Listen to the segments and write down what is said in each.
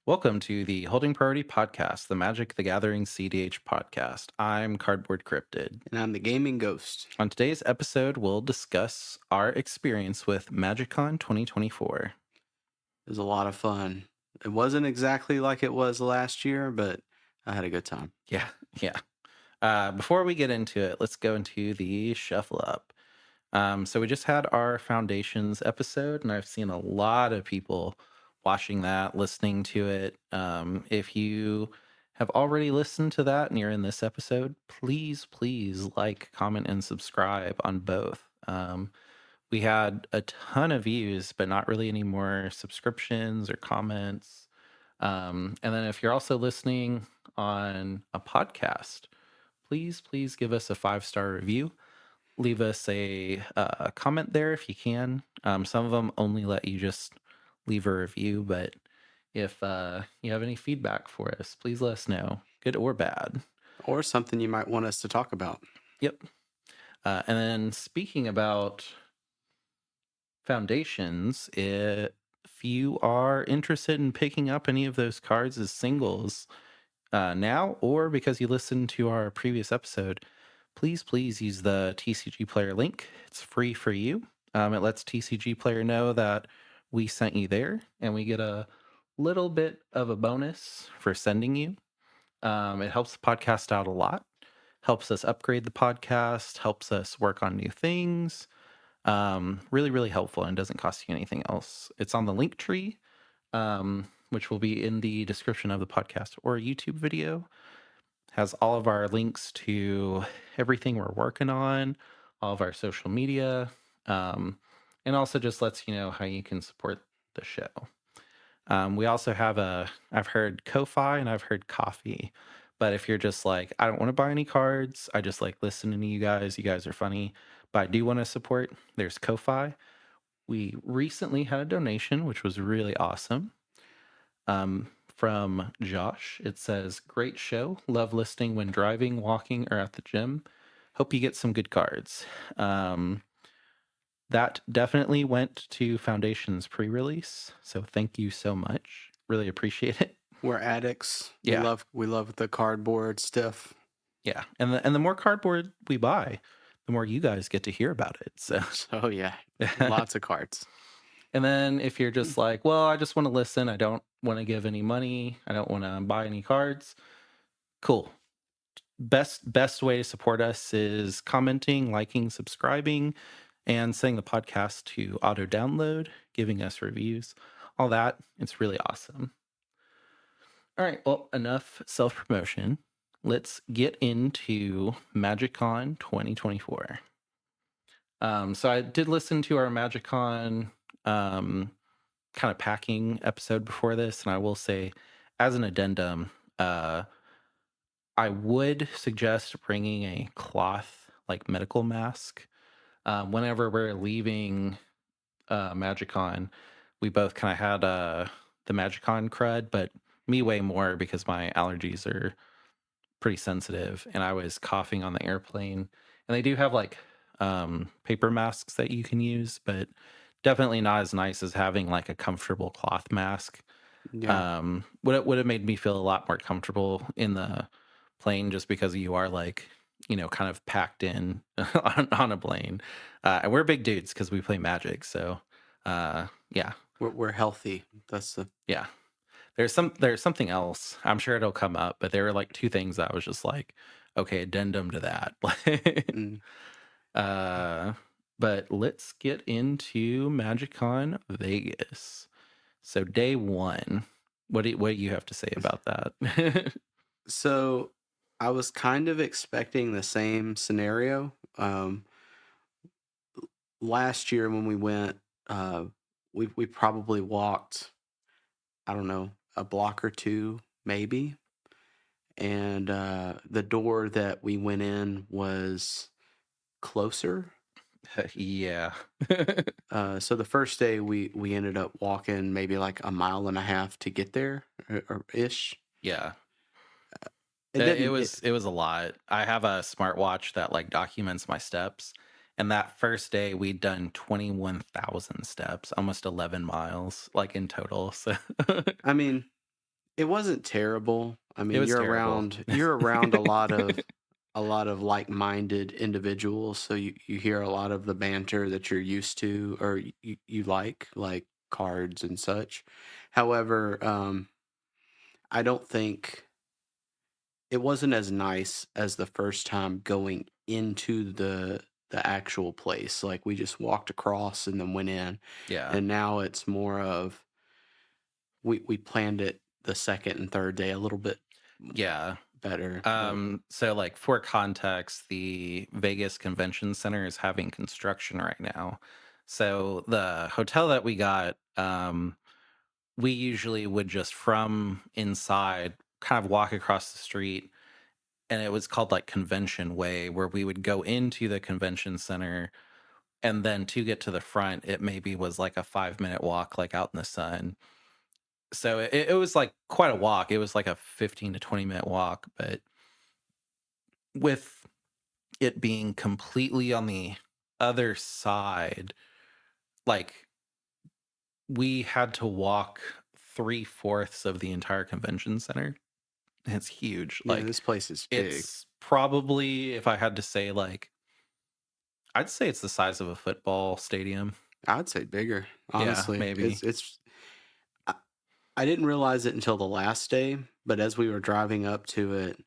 Welcome to the Holding Priority Podcast, the Magic the Gathering CDH podcast. I'm Cardboard Cryptid. And I'm the gaming ghost. On today's episode, we'll discuss our experience with MagicCon 2024. It was a lot of fun. It wasn't exactly like it was last year, but I had a good time. Yeah. Before we get into it, let's go into the shuffle up. So we just had our Foundations episode, and I've seen a lot of people watching that, listening to it. If you have already listened to that and you're in this episode, please like, comment, and subscribe on both. We had a ton of views, but not really any more subscriptions or comments. And then if you're also listening on a podcast, please give us a 5-star review. Leave us a comment there if you can. Some of them only let you just leave a review, but if you have any feedback for us, please let us know, good or bad. Or something you might want us to talk about. Yep. And then speaking about Foundations, if you are interested in picking up any of those cards as singles now, or because you listened to our previous episode, please use the TCG Player link. It's free for you. It lets TCG Player know that we sent you there, and we get a little bit of a bonus for sending you. It helps the podcast out a lot, helps us upgrade the podcast, helps us work on new things. Really helpful, and doesn't cost you anything else. It's on the link tree, which will be in the description of the podcast or YouTube video. Has all of our links to everything we're working on, all of our social media, and also just lets you know how you can support the show. We also have I've heard Ko-Fi and I've heard Coffee. But if you're just like, I don't want to buy any cards, I just like listening to you guys are funny, but I do want to support, there's Ko-Fi. We recently had a donation, which was really awesome. From Josh. It says, great show. Love listening when driving, walking, or at the gym. Hope you get some good cards. That definitely went to Foundation's pre-release. So thank you so much. Really appreciate it. We're addicts. Yeah. We love the cardboard stuff. Yeah. And the more cardboard we buy, the more you guys get to hear about it. So So yeah, lots of cards. And then if you're just like, well, I just want to listen, I don't want to give any money, I don't want to buy any cards. Cool. Best way to support us is commenting, liking, subscribing, and setting the podcast to auto download, giving us reviews, all that. It's really awesome. All right, well, enough self-promotion. Let's get into MagicCon 2024. So I did listen to our MagicCon kind of packing episode before this, and I will say, as an addendum, I would suggest bringing a cloth, like medical mask. Whenever we're leaving MagicCon, we both kind of had the MagicCon crud, but me way more because my allergies are pretty sensitive, and I was coughing on the airplane. And they do have like paper masks that you can use, but definitely not as nice as having like a comfortable cloth mask. Yeah. Would have made me feel a lot more comfortable in the plane, just because you are like, kind of packed in on a plane. And we're big dudes because we play Magic. So, yeah, We're healthy. That's the yeah. There's something else. I'm sure it'll come up, but there were like two things that I was just like, okay, addendum to that. mm. uh, but let's get into MagicCon Vegas. So day one, what do you have to say about that? So I was kind of expecting the same scenario. Last year when we went, we probably walked, I don't know, a block or two, maybe. And the door that we went in was closer. Yeah. So the first day we ended up walking maybe like a mile and a half to get there, or ish. Yeah. It It didn't. was it was a lot. I have a smartwatch that like documents my steps. And that first day we'd done 21,000 steps, almost 11 miles, like in total. So I mean, It wasn't terrible. I It mean, was terrible. you're around a lot of like-minded individuals, so you hear a lot of the banter that you're used to or you like cards and such. However, I don't think it wasn't as nice as the first time going into the actual place. Like we just walked across and then went in, Yeah. and now it's more of we planned it the second and third day a little bit Yeah. better, but So like for context, the Vegas Convention Center is having construction right now. So the hotel that we got, we usually would just from inside kind of walk across the street, and it was called like Convention Way, where we would go into the convention center, and then to get to the front, it maybe was like a 5 minute walk, like out in the sun. So it was like quite a walk. It was like a 15 to 20 minute walk, but with it being completely on the other side, like, we had to walk 3/4 of the entire convention center. It's huge. yeah, Like, this place is big. it's probably, if I had to say, like, I'd say it's the size of a football stadium. I'd say bigger, Yeah, honestly. maybe. I, I didn't realize it until the last day, but as we were driving up to it,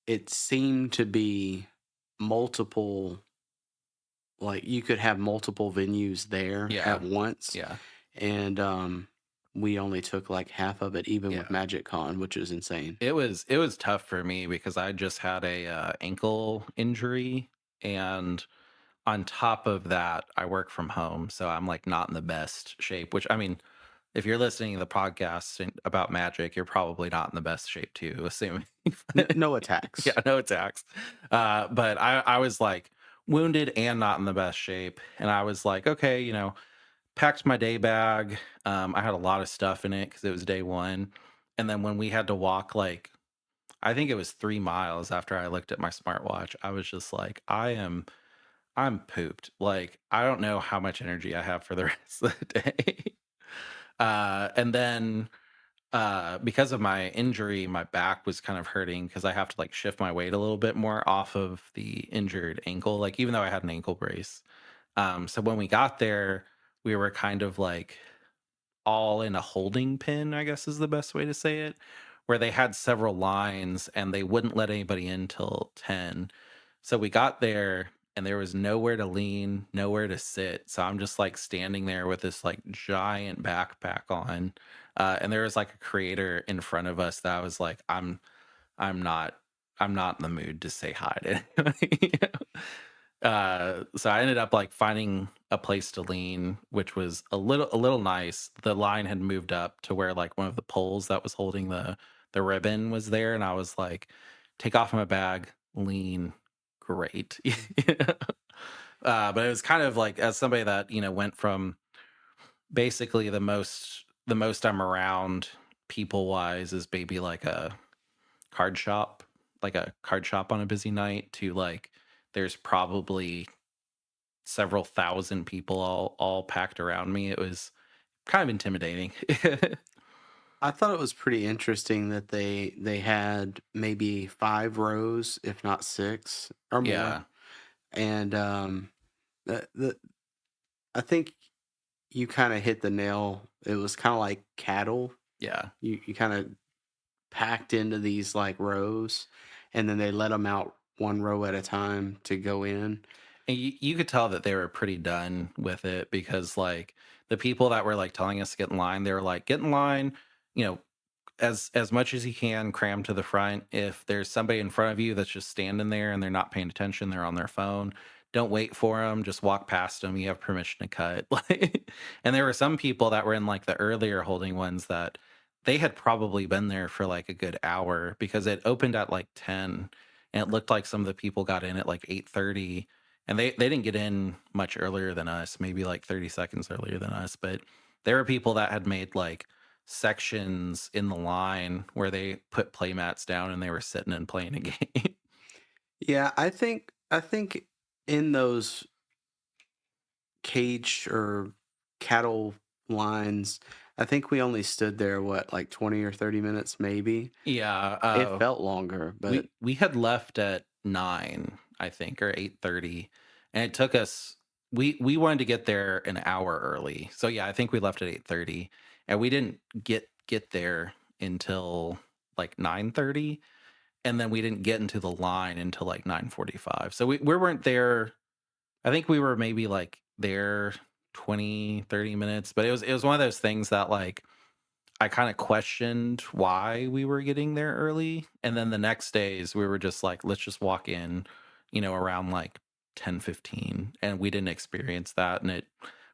it seemed to be multiple, like you could have multiple venues there at Yeah, once. yeah, And we only took like half of it, even with yeah. MagicCon, which is insane. It was tough for me because I just had a, ankle injury, and on top of that, I work from home, so I'm, like, not in the best shape, which, I mean, if you're listening to the podcast about magic, you're probably not in the best shape too, assuming. No attacks. Yeah, no attacks. But I was, like, wounded and not in the best shape, and I was like, "Okay," packed my day bag. I had a lot of stuff in it because it was day 1, and then when we had to walk, like, I think it was 3 miles after I looked at my smartwatch, I was just like, I'm pooped. Like, I don't know how much energy I have for the rest of the day." And then, because of my injury, my back was kind of hurting because I have to like shift my weight a little bit more off of the injured ankle, like even though I had an ankle brace. So when we got there, we were kind of like all in a holding pen, I guess is the best way to say it, where they had several lines and they wouldn't let anybody in till 10. So we got there and there was nowhere to lean, nowhere to sit. So I'm just like standing there with this like giant backpack on. And there was like a creator in front of us that I was like, I'm not I'm not in the mood to say hi to anybody. So I ended up like finding a place to lean, which was a little nice. The line had moved up to where like one of the poles that was holding the ribbon was there, and I was like, take off my bag, lean, great. But it was kind of like, as somebody that went from basically the most I'm around people wise is maybe like card shop, a card shop on a busy night, to like there's probably several thousand people all packed around me. It was kind of intimidating. I thought it was pretty interesting that they had maybe 5 rows, if not six or more. Yeah, And the I think you kind of hit the nail. It was kind of like cattle. yeah. You kind of packed into these like rows, and then they let them out one row at a time to go in. And you could tell that they were pretty done with it because like the people that were like telling us to get in line, they were like, get in line, you know, as much as you can, cram to the front. If there's somebody in front of you that's just standing there and they're not paying attention, they're on their phone, don't wait for them, just walk past them. You have permission to cut. Like, and there were some people that were in like the earlier holding ones that they had probably been there for like a good hour because it opened at like 10, and it looked like some of the people got in at like 8:30, and they didn't get in much earlier than us, maybe like 30 seconds earlier than us. But there were people that had made like sections in the line where they put play mats down and they were sitting and playing a game. Yeah, I think in those cage or cattle lines, I think we only stood there, what, like 20 or 30 minutes, maybe? Yeah, It felt longer, but we had left at 9, I think, or 8:30, and it took us we wanted to get there an hour early. So, yeah, I think we left at 8:30, and we didn't get there until, like, 9:30, and then we didn't get into the line until, like, 9:45. So we weren't there. I think we were maybe, like, there 20, 30 minutes, but it was one of those things that, like, I kinda questioned why we were getting there early, and then the next days, we were just like, "Let's just walk in," around, like, 10:15, and we didn't experience that, and it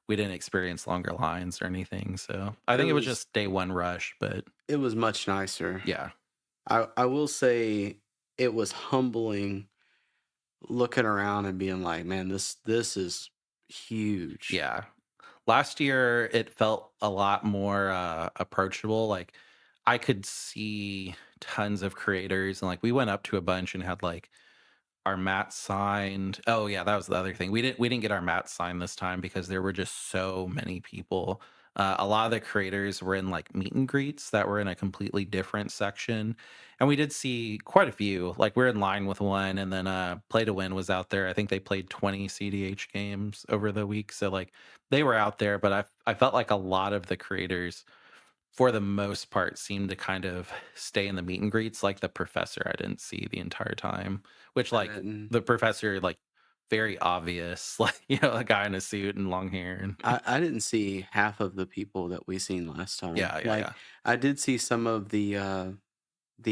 we didn't experience longer lines or anything, so I it think it was was just day 1 rush, but it was much nicer. yeah. I will say it was humbling looking around and being like, "Man, this is huge." Yeah. Last year, it felt a lot more, approachable, like, I could see tons of creators, and, like, we went up to a bunch and had, like, our mats signed. Oh, yeah, that was the other thing. We didn't get our mats signed this time because there were just so many people. A lot of the creators were in like meet and greets that were in a completely different section, and we did see quite a few. Like we're in line with one, and then Play to Win was out there. I think they played 20 CDH games over the week, so like they were out there. But I felt like a lot of the creators for the most part, seemed to kind of stay in the meet and greets, like the professor I didn't see the entire time, which, I like, didn't the professor, like, very obvious, like, a guy in a suit and long hair and I didn't see half of the people that we seen last time. yeah, yeah, Like, yeah. I did see some of the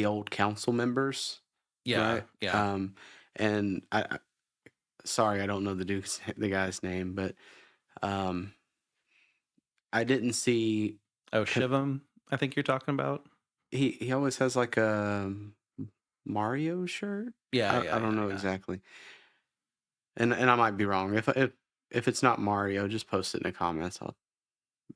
old council members, Yeah, right? yeah. And sorry, I don't know the guy's name, but um, I didn't see. Oh, co- Shivam, I think you're talking about? he always has like a Mario shirt. Yeah, I yeah, don't yeah, know yeah. exactly, and I might be wrong. If it's not Mario, just post it in the comments. I'll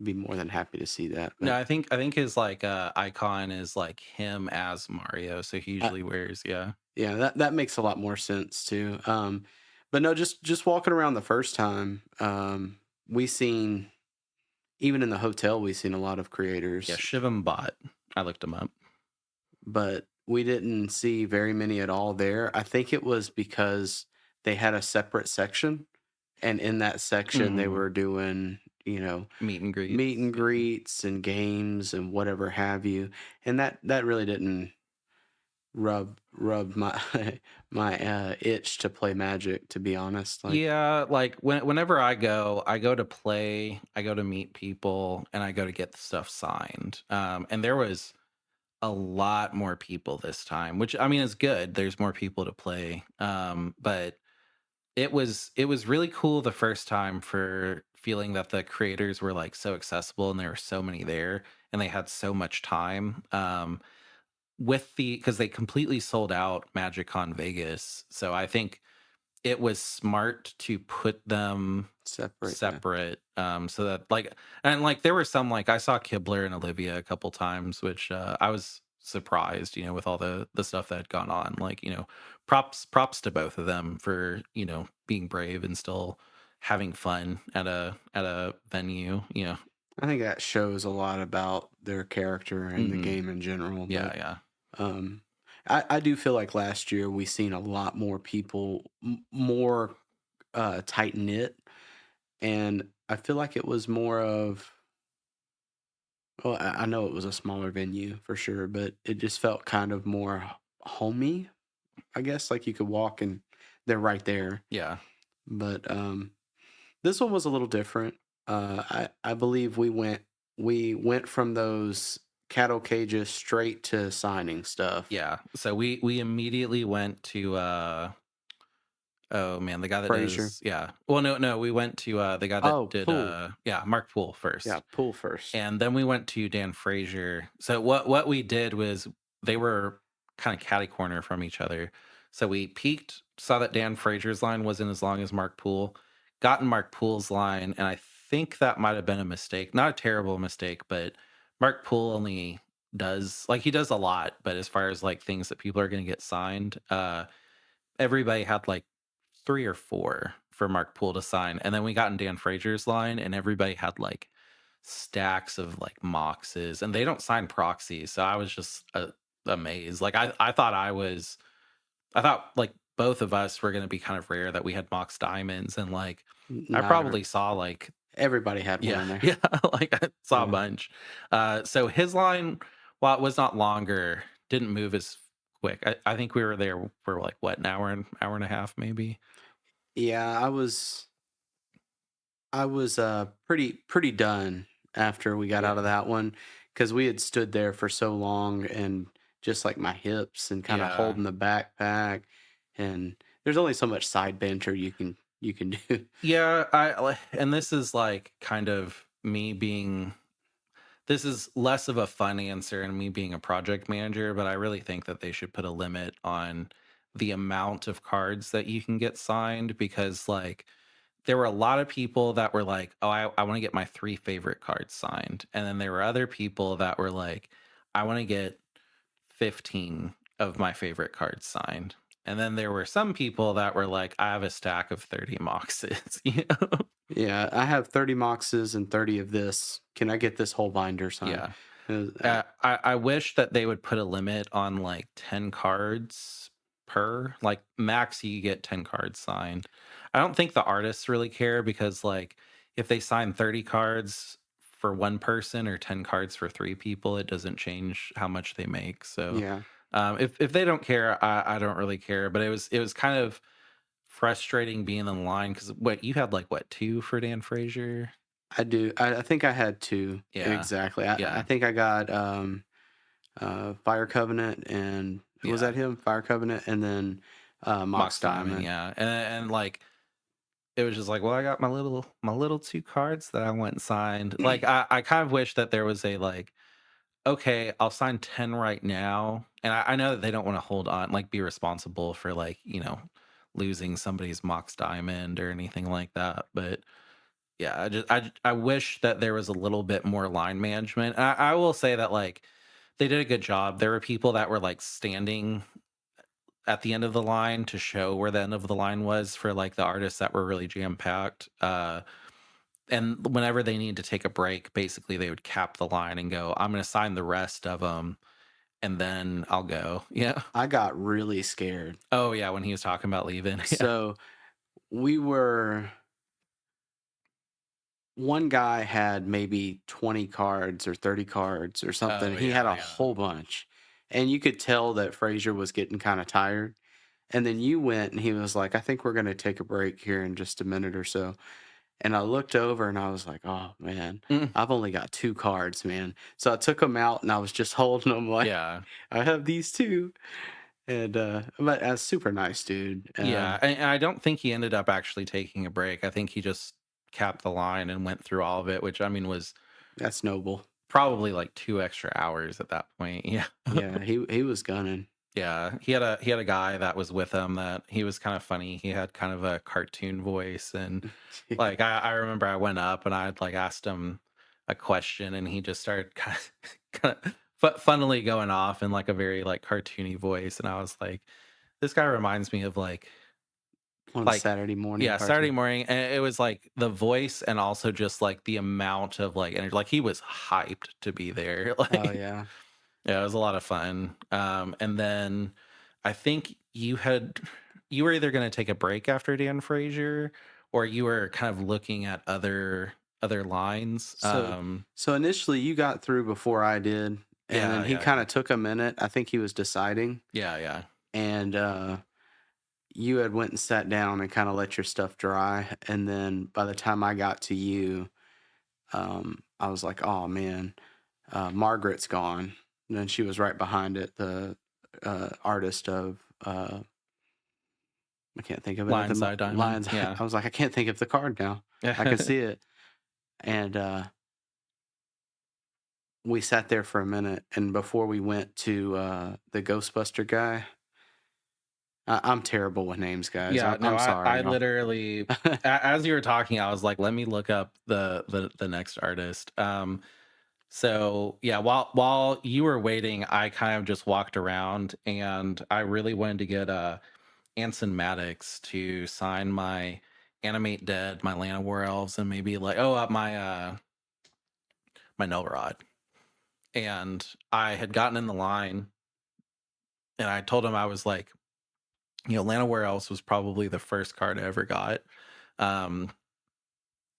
be more than happy to see that. No, But I think his, like, icon is, like, him as Mario, so he I, usually wears yeah. yeah, that makes a lot more sense too. But no, just walking around the first time, we seen even in the hotel we seen a lot of Yeah, creators, Shivam bot. I looked him up. but we didn't see very many at all there. I think it was because they had a separate section, and in that section they Mhm. were doing, Meet and meet greets, and yeah. greets and games and whatever have you, and that really didn't rub my my itch to play Magic, to be honest. Like, Yeah, like whenever I go to play, I go to meet people, and I go to get the stuff signed. And there was a lot more people this time, which I mean is good. There's more people to play. But it was really cool the first time for feeling that the creators were like so accessible and there were so many there and they had so much time. With the because they completely sold out MagicCon Vegas. So I think it was smart to put them separate, yeah. separate, so that, like and, like, there were some, like I saw Kibler and Olivia a couple times, which, I was surprised, with all the stuff that had gone on, like, props to both of them for, being brave and still having fun at a venue, I think that shows a lot about their character and the Mhm. game in general, Yeah, but, yeah. um, I do feel like last year we seen a lot more people, more, tight-knit, and I feel like it was more of well, I know it was a smaller venue for sure, but it just felt kind of more homey, I guess, like you could walk and they're right there, Yeah. but, this one was a little different. I believe we went from those cattle cages straight to signing stuff. Yeah. So we immediately went to, oh, man, the guy that Frazier. does yeah. Well, no, we went to, the guy that Oh, did, pool. yeah, Mark Poole Yeah, first, pool first. and then we went to Dan Frazier. So what we did was they were kinda catty corner from each other. So we peeked, saw that Dan Frazier's line wasn't as long as Mark Poole, got in Mark Poole's line, and I think that might have been a mistake. Not a terrible mistake, but Mark Poole only does like, he does a lot, but as far as, like, things that people are gonna get signed, everybody had like 3 or 4 for Mark Poole to sign, and then we got in Dan Frazier's line, and everybody had like stacks of like moxes, and they don't sign proxies. So I was just amazed. Like I thought like both of us were going to be kind of rare that we had mox diamonds, and like I Not every, probably saw like everybody had one yeah, in there. yeah, like I saw a Yeah. bunch. So his line, while it was not longer, didn't move as quick. I think we were there for like what, an hour and a half maybe. Yeah, I was pretty done after we got out of Yeah. that one because we had stood there for so long and just like my hips and kind of Yeah. holding the backpack, and there's only so much side banter you can do. Yeah, and this is like kind of me being this is less of a fun answer and me being a project manager, but I really think that they should put a limit on the amount of cards that you can get signed, because like there were a lot of people that were like, "Oh, I want to get my 3 favorite cards signed." And then there were other people that were like, "I want to get 15 of my favorite cards signed." And then there were some people that were like, "I have a stack of 30 moxes," you know? Yeah, I have 30 moxes and 30 of this. Can I get this whole binder signed? Yeah. I I wish that they would put a limit on like 10 cards per, like max you get 10 cards signed. I don't think the artists really care, because like if they sign 30 cards for one person or 10 cards for three people, it doesn't change how much they make. So yeah, if they don't care, I don't really care. But it was kind of frustrating being in line, because what you had, like what, two for Dan Frazier? I do. I think I had two Yeah. exactly. I Yeah. think I got Fire Covenant, and was Yeah. that him? Fire Covenant, and then Mox Mox Diamond, Diamond. yeah. And like it was just like, well, I got my little two cards that I went and signed. Like I kind of wish that there was a like, okay, I'll sign 10 right now. And I know that they don't want to hold on, like be responsible for like, losing somebody's Mox Diamond or anything like that. But yeah, I wish that there was a little bit more line management. I will say that like they did a good job. There were people that were like standing at the end of the line to show where the end of the line was for like the artists that were really jam packed. And whenever they need to take a break, basically they would cap the line and go, "I'm going to sign the rest of them, and then I'll go." Yeah. I got really scared. Oh yeah, when he was talking about leaving. Yeah. So we were one guy had maybe 20 cards or 30 cards or something. Oh He had yeah, a yeah. whole bunch. And you could tell that Frazier was getting kind of tired. And then you went and he was like, I think we're going to take a break here in just a minute or so. And I looked over and I was like, oh man, Mm, I've only got two cards, man. So I took them out and I was just holding them like, yeah. I have these two. And, but a super nice dude. Yeah. And I don't think he ended up actually taking a break. I think he just capped the line and went through all of it, which I mean was That's noble. probably like 2 extra hours at that point. Yeah. Yeah, he was gunning. Yeah, he had a guy that was with him that he was kind of funny. He had kind of a cartoon voice, and like I remember I went up and I had like asked him a question, and he just started funnily going off in like a very like cartoony voice, and I was like, this guy reminds me of On a like Saturday morning yeah, Saturday cartoon. morning, and it was like the voice and also just like the amount of like energy. Like he was hyped to be there. Oh Like yeah. yeah, it was a lot of fun. And then I think you were either going to take a break after Dan Frazier, or you were kind of looking at other lines. So so initially you got through before I did, and then Yeah, he yeah, kind yeah, of took a minute. I think he was deciding, yeah, yeah. and you had went and sat down and kind of let your stuff dry, and then by the time I got to you, I was like, oh man, Margaret's gone. And then she was right behind it, the artist of I can't think of it at the Lionside Diamond. Lions. Yeah. I was like, I can't think of the card now. I can see it, and we sat there for a minute, and before we went to the Ghostbuster guy, I'm terrible with names, guys. Yeah, no, I'm I sorry, y'all. literally as you were talking, I was like, let me look up the next artist. So yeah, while you were waiting, I kind of just walked around, and I really wanted to get Anson Maddox to sign my Animate Dead, my Land of War Elves, and maybe like my my null rod. And I had gotten in the line and I told him I was like, Lana Where Else was probably the first card I ever got. Um,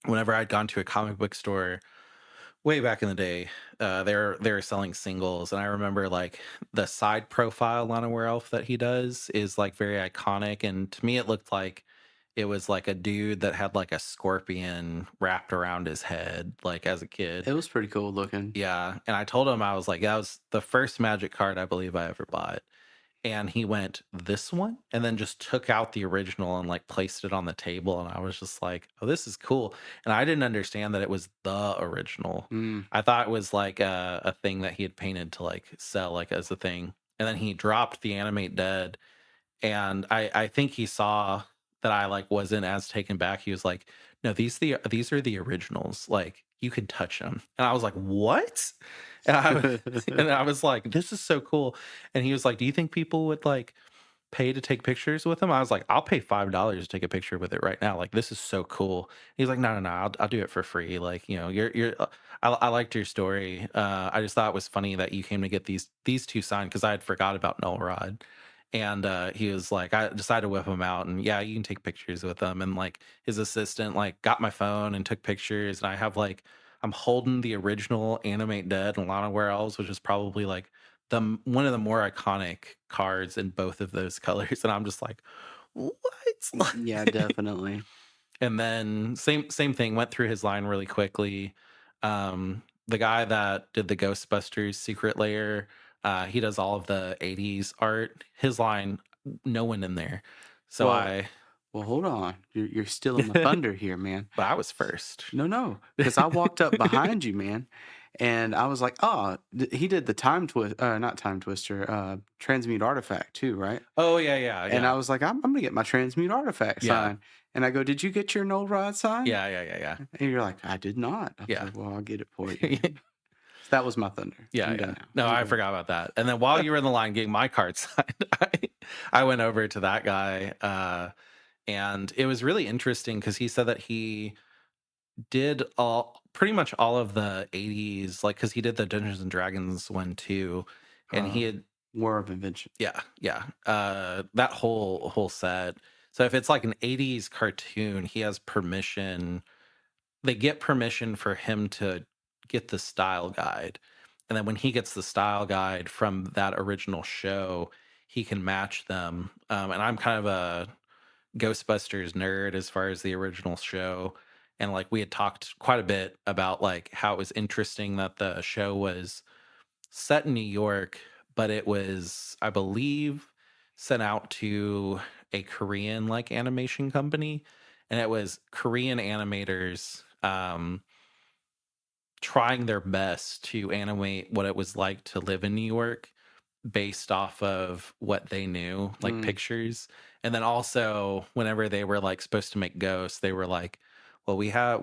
Whenever I'd gone to a comic book store way back in the day, they were selling singles, and I remember like the side profile Lana Elf that he does is like very iconic, and to me it looked like it was like a dude that had like a scorpion wrapped around his head, like as a kid. It was pretty cool looking. Yeah, and I told him I was like, that was the first Magic card I believe I ever bought. And he went, "This one?" And then just took out the original and, like, placed it on the table, and I was just like, "Oh, this is cool." And I didn't understand that it was the original. Mm. I thought it was, like, a thing that he had painted to, like, sell, like, as a thing. And then he dropped the Animate Dead, and I think he saw that I, like, wasn't as taken back. He was like, "No, these are the originals, like, you can touch them." And I was like, "What?" And I and I was like, "This is so cool." And he was like, "Do you think people would, like, pay to take pictures with them?" I was like, "I'll pay $5 to take a picture with it right now, like, this is so cool." He's like, "No, no, no, I'll do it for free, like, I liked your story, I just thought it was funny that you came to get these 2 signed because I had forgot about Null Rod." And, he was like, I decided to whip them out, and, yeah, you can take pictures with them, and, like, his assistant, like, got my phone and took pictures, and I have, like, I'm holding the original Animate Dead and Lana Where-Elves, which is probably, like, one of the more iconic cards in both of those colors, and I'm just like, "What?" Yeah, definitely. And then same thing, went through his line really quickly. The guy that did the Ghostbusters Secret Lair, he does all of the '80s art. His line, no one in there. So Well, I well, hold on. You're stealing my thunder here, man. but I was first. No, because I walked up behind you, man, and I was like, "Oh, he did the time twist, not time twister, transmute artifact too, right?" Oh, yeah, yeah, And I yeah. was like, "I'm gonna get my transmute artifact Yeah. signed." And I go, "Did you get your null rod signed?" Yeah, yeah, yeah, yeah. And you're like, "I did not." I was Yeah. like, "Well, I'll get it for you, man." So that was my thunder. Yeah, I'm done yeah. now. No, I'm I done. forgot about that. And then while you were in the line getting my card signed, I went over to that guy, and it was really interesting because he said that he did all pretty much all of the '80s, like because he did the Dungeons& and Dragons one too, and Uh, he had War of Invention. yeah, yeah, that whole set. So if it's like an '80s cartoon, he has permission they get permission for him to get the style guide. And then when he gets the style guide from that original show, he can match them. And I'm kind of a Ghostbusters nerd as far as the original show. And like we had talked quite a bit about like how it was interesting that the show was set in New York, but it was, I believe, sent out to a Korean like animation company. And it was Korean animators trying their best to animate what it was like to live in New York based off of what they knew, like Mm. pictures. And then also whenever they were like supposed to make ghosts, they were like, well, we know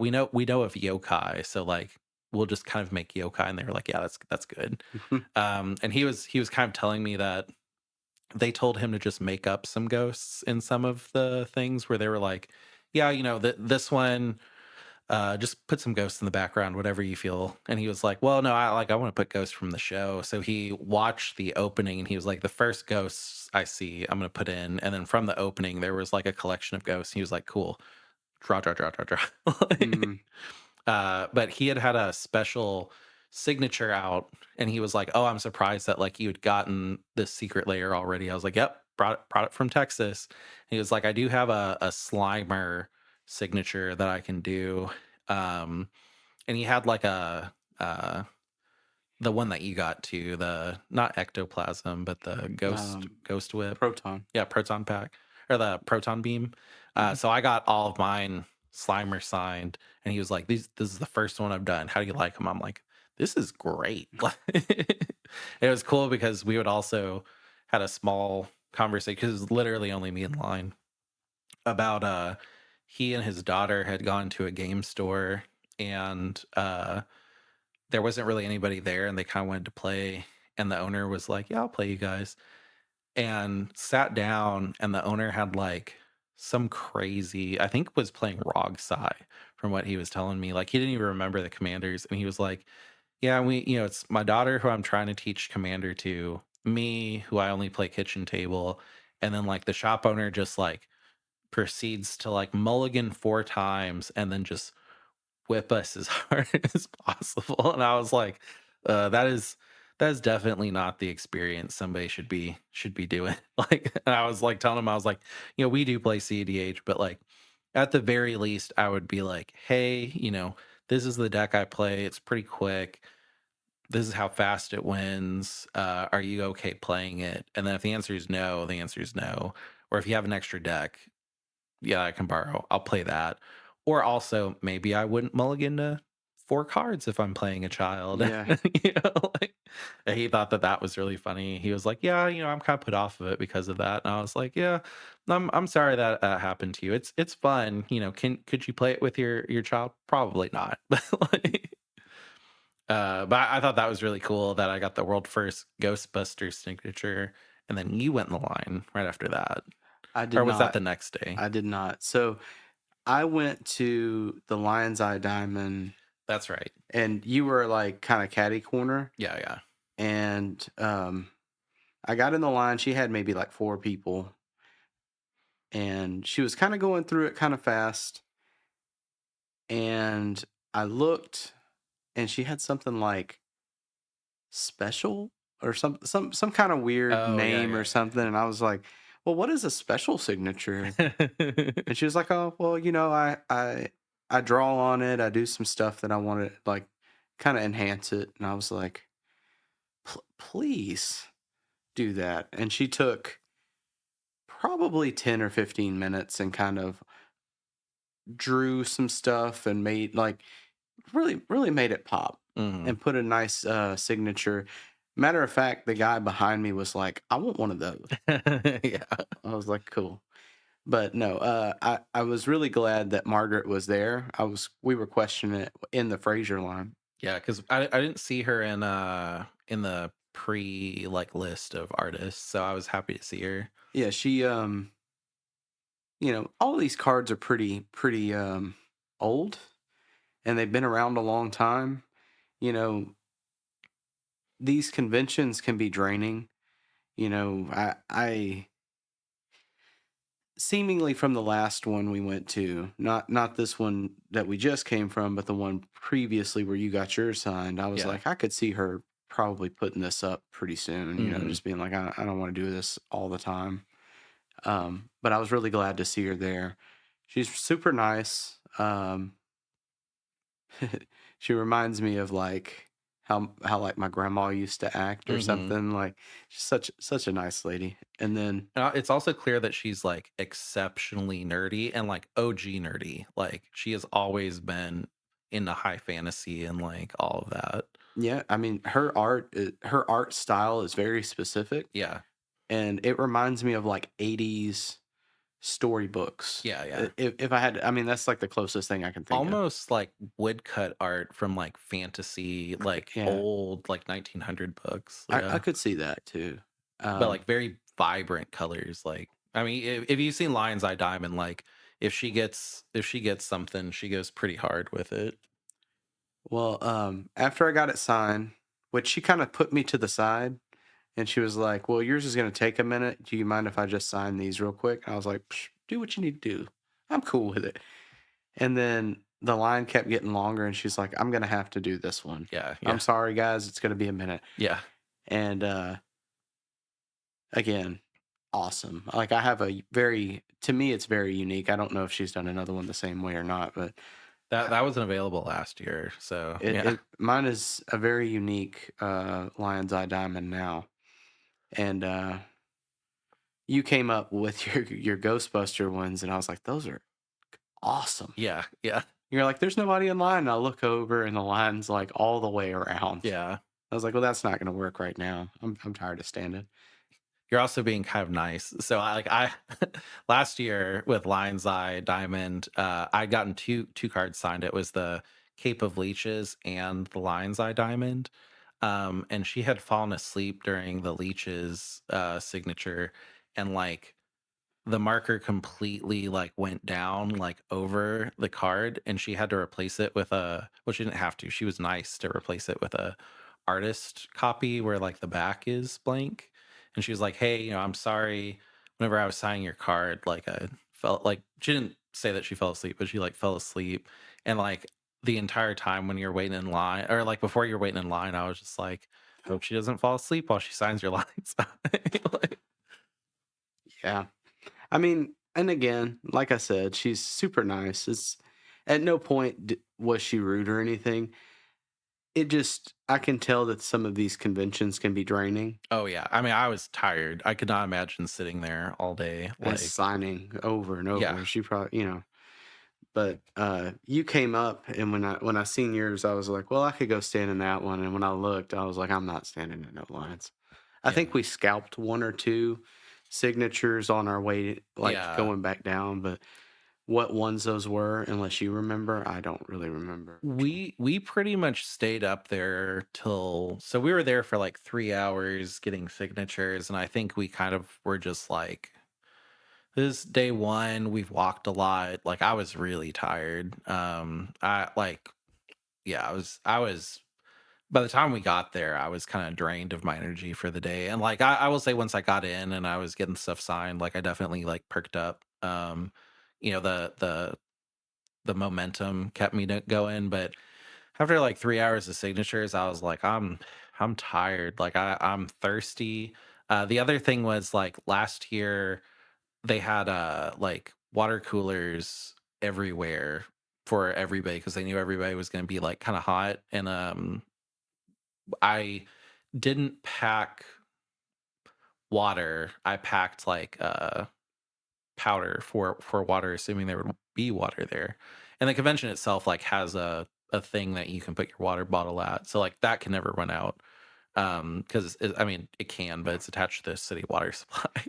of yokai, so like we'll just kind of make yokai. And they were like, yeah, that's good. And he was kind of telling me that they told him to just make up some ghosts in some of the things where they were like, yeah, this one just put some ghosts in the background, whatever you feel. And he was like, well, no, I want to put ghosts from the show. So he watched the opening and he was like, the first ghosts I see, I'm going to put in. And then from the opening, there was like a collection of ghosts. He was like, cool, draw. Mm. But he had a special signature out and he was like, oh, I'm surprised that like you had gotten this secret layer already. I was like, yep, brought it from Texas. He was like, I do have a Slimer signature that I can do. Um, and he had like uh the one that you got to, the not ectoplasm, but the Um, ghost whip. Proton. Yeah, proton pack or the proton beam. Mhm. So I got all of mine Slimer signed, and he was like, This is the first one I've done. How do you like them?" I'm like, "This is great." It was cool because we would also had a small conversation because it was literally only me in line about he and his daughter had gone to a game store and there wasn't really anybody there and they kind of wanted to play and the owner was like, "Yeah, I'll play you guys." And sat down and the owner had like some crazy, I think was playing Rog Sai from what he was telling me. Like he didn't even remember the commanders and he was like, Yeah, it's my daughter who I'm trying to teach Commander to, me who I only play kitchen table, and then like the shop owner just like proceeds to like mulligan 4 times and then just whip us as hard as possible. And I was like, that is definitely not the experience somebody should be doing. Like, and I was like telling him, I was like, we do play CDH, but like at the very least, I would be like, hey, this is the deck I play. It's pretty quick. This is how fast it wins. Are you okay playing it? And then if the answer is no, the answer is no. Or if you have an extra deck, yeah, I can borrow. I'll play that. Or also, maybe I wouldn't mulligan to 4 cards if I'm playing a child. Yeah. Like, and he thought that that was really funny. He was like, "Yeah, I'm kinda put off of it because of that." And I was like, "Yeah, I'm sorry that, happened to you. It's fun, could you play it with your child? Probably not." But, like, but I thought that was really cool that I got the world first Ghostbusters signature, and then you went in the line right after that. I did Or was that not. the next day? I did not. So I went to the Lion's Eye Diamond, That's right. and you were like kind of catty corner, Yeah, yeah. and I got in the line. She had maybe like four people, and she was kind of going through it kind of fast. And I looked, and she had something like special or some kind of weird Oh, yeah, name or yeah, something. And I was like, well, what is a special signature? yeah. And she was like, oh, well, I draw on it. I do some stuff that I want to like kind of enhance it. And I was like, please do that. And she took probably 10 or 15 minutes and kind of drew some stuff and made like really made it pop Mhm. and put a nice signature. Matter of fact, the guy behind me was like, I want one of those. Yeah. I was like, cool. But no, I was really glad that Margaret was there. We were questioning it in the Fraser line. Yeah, 'cause I didn't see her in the pre, like, list of artists, so I was happy to see her. Yeah, she all of these cards are pretty old, and they've been around a long time. You know, these conventions can be draining. I seemingly from the last one we went to, not this one that we just came from, but the one previously where you got yours signed, I was Yeah. like, I could see her probably putting this up pretty soon, Mhm. just being like, I don't want to do this all the time. But I was really glad to see her there. She's super nice. She reminds me of like how like my grandma used to act or Mhm. something. Like she's such a nice lady. And then It's also clear that she's, like, exceptionally nerdy and, like, OG nerdy. Like, she has always been into high fantasy and, like, all of that. yeah, I mean her art style is very specific, Yeah. and it reminds me of like 80s storybooks. Yeah, yeah. If I had, I mean, that's like the closest thing I can think of. Almost like woodcut art from, like, fantasy, like, Yeah, old, like, 1900 books, I yeah, could see that too. but, Um, like, very vibrant colors, like, I mean, if you've seen Lion's Eye Diamond, like, if she gets something, she goes pretty hard with it. well, after I got it signed, which she kind of put me to the side, and she was like, "Well, yours is going to take a minute. Do you mind if I just sign these real quick?" And I was like, "Psh, do what you need to do. I'm cool with it." And then the line kept getting longer, and she's like, "I'm gonna have to do this one. Yeah, I'm yeah, sorry, guys. It's gonna be a minute." yeah. And again, awesome. Like I have to me, it's very unique. I don't know if she's done another one the same way or not, but That wasn't available last year, so, yeah. it mine is a very unique Lion's Eye Diamond now. And you came up with your Ghostbuster ones, and I was like, those are awesome. Yeah, yeah, You're like, there's nobody in line. And I look over, and the line's like all the way around. yeah. I was like, well, that's not going to work right now. I'm tired of standing. You're also being kind of nice. So I last year with Lion's Eye Diamond, I'd gotten two cards signed. It was the Cape of Leeches and the Lion's Eye Diamond. And she had fallen asleep during the Leeches signature, and like the marker completely, like, went down, like, over the card, and she had to replace it with a well, she didn't have to, she was nice to replace it with a artist copy where, like, the back is blank, and she was like, "Hey, I'm sorry, whenever I was signing your card, like, I felt like" she didn't say that she fell asleep, but she, like, fell asleep, and, like, the entire time when you're waiting in line or, like, before you're waiting in line, I was just like, "Hope she doesn't fall asleep while she signs your lines." Like Yeah. I mean, and again, like I said, she's super nice. It's at no point was she rude or anything. It just I can tell that some of these conventions can be draining Oh, yeah. I mean, I was tired. I could not imagine sitting there all day, and like signing over and yeah, over. She probably, but you came up, and when I seen yours, I was like, well, I could go stand in that one. And when I looked, I was like, I'm not standing in no lines. I think yeah, we scalped one or two signatures on our way, like yeah. going back down, but what ones those were, unless you remember, I don't really remember which one. We pretty much stayed up there till so we were there for, like, 3 hours getting signatures, and I think we kind of were just like, "This is day 1, we've walked a lot." Like, I was really tired. I like yeah, I was by the time we got there, I was kinda drained of my energy for the day, and, like, I will say once I got in and I was getting stuff signed, like, I definitely, like, perked up. The momentum kept me going, but after, like, 3 hours of signatures, I was like, I'm tired, like, I'm thirsty." The other thing was, like, last year, they had, like, water coolers everywhere for everybody because they knew everybody was gonna be, like, kinda hot, and, I didn't pack water. I packed like powder for water, assuming there would be water there. And the convention itself like has a thing that you can put your water bottle at, so like that can never run out. Because I mean it can, but it's attached to the city water supply.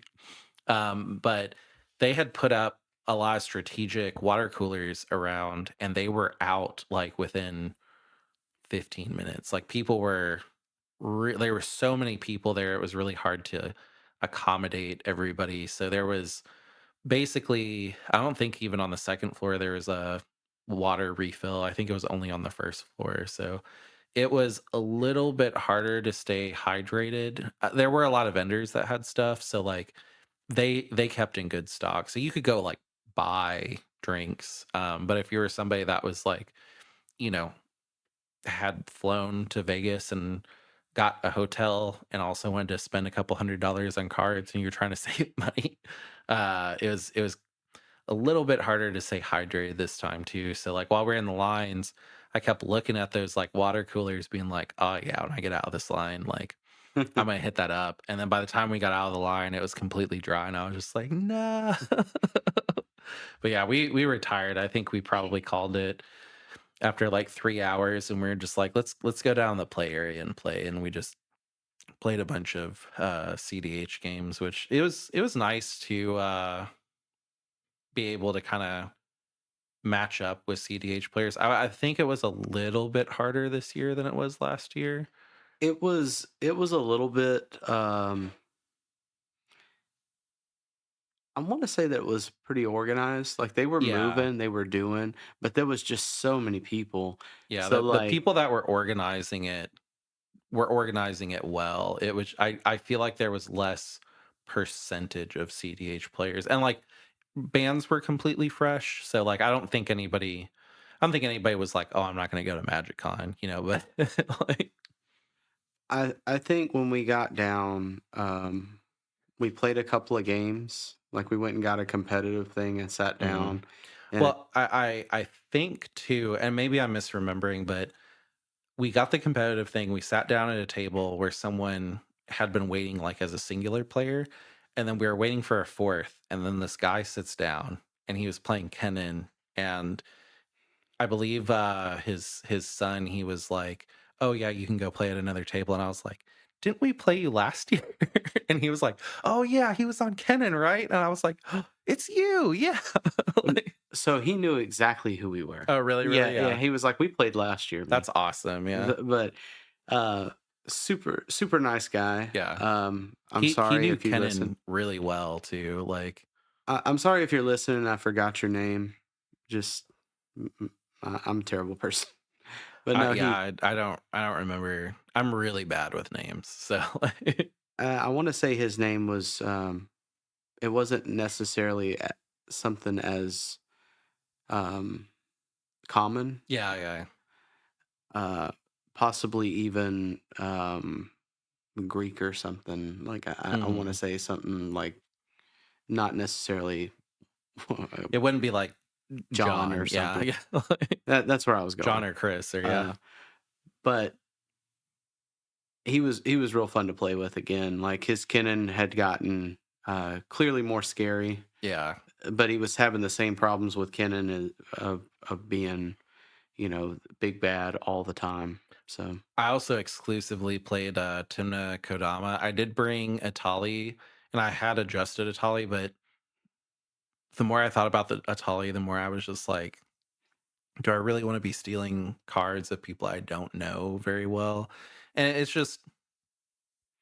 But they had put up a lot of strategic water coolers around, and they were out like within 15 minutes. Like people were there were so many people there, it was really hard to accommodate everybody. So there was basically, I don't think even on the second floor there was a water refill. I think it was only on the first floor. So it was a little bit harder to stay hydrated. There were a lot of vendors that had stuff, so like they kept in good stock. So you could go like buy drinks. But if you were somebody that was like, you know, had flown to Vegas and got a hotel and also wanted to spend a couple $100 on cards and you're trying to save money. It was a little bit harder to stay hydrated this time too. So like while we're in the lines, I kept looking at those like water coolers being like, "Oh yeah, when I get out of this line, like I'm gonna hit that up." And then by the time we got out of the line, it was completely dry and I was just like, "No." But yeah, we were tired. I think we probably called it after like 3 hours and we are just like, let's go down the play area and play, and we just played a bunch of CDH games, which it was nice to be able to kind of match up with CDH players. I think it was a little bit harder this year than it was last year. It was a little bit I want to say that it was pretty organized. Like they were Yeah. moving, they were doing, but there was just so many people. Yeah, So the like people that were organizing it well. It was I feel like there was less percentage of CDH players, and like bands were completely fresh. So like I don't think anybody was like, "Oh, I'm not going to go to MagicCon," but like I think when we got down, we played a couple of games. Like we went and got a competitive thing and sat mhm. down. And Well, I think too, and maybe I'm misremembering, but we got the competitive thing. We sat down at a table where someone had been waiting like as a singular player, and then we were waiting for a fourth, and then this guy sits down and he was playing Kennen, and I believe his son, he was like, "Oh yeah, you can go play at another table." And I was like, "Didn't we play you last year?" And he was like, "Oh yeah, he was on Kennen, right?" And I was like, "Oh, it's you." Yeah. Like, so he knew exactly who we were. oh really, really? Yeah, yeah. Yeah. He was like, we played last year, man. That's awesome. Yeah. But uh, super super nice guy. Yeah. I'm He sorry knew if you listen. Kennen really well too. Like I'm sorry if you're listening and I forgot your name. Just I'm a terrible person. But no, Yeah, he I don't remember. I'm really bad with names, so I want to say his name was it wasn't necessarily something as um common, yeah, yeah. uh possibly even Greek or something. Like I want to Mhm. say something like not necessarily It wouldn't be like John or John, yeah, something. yeah, That's where I was John going. or Chris or yeah. Uh, but he was real fun to play with again. Like his Kinnan had gotten clearly more scary, Yeah. but he was having the same problems with Kinnan of being, big bad all the time. So I also exclusively played, Timna Kodama. I did bring Atali, and I had adjusted Atali, but the more I thought about the Atali, the more I was just like, "Do I really wanna be stealing cards of people I don't know very well?" And it's just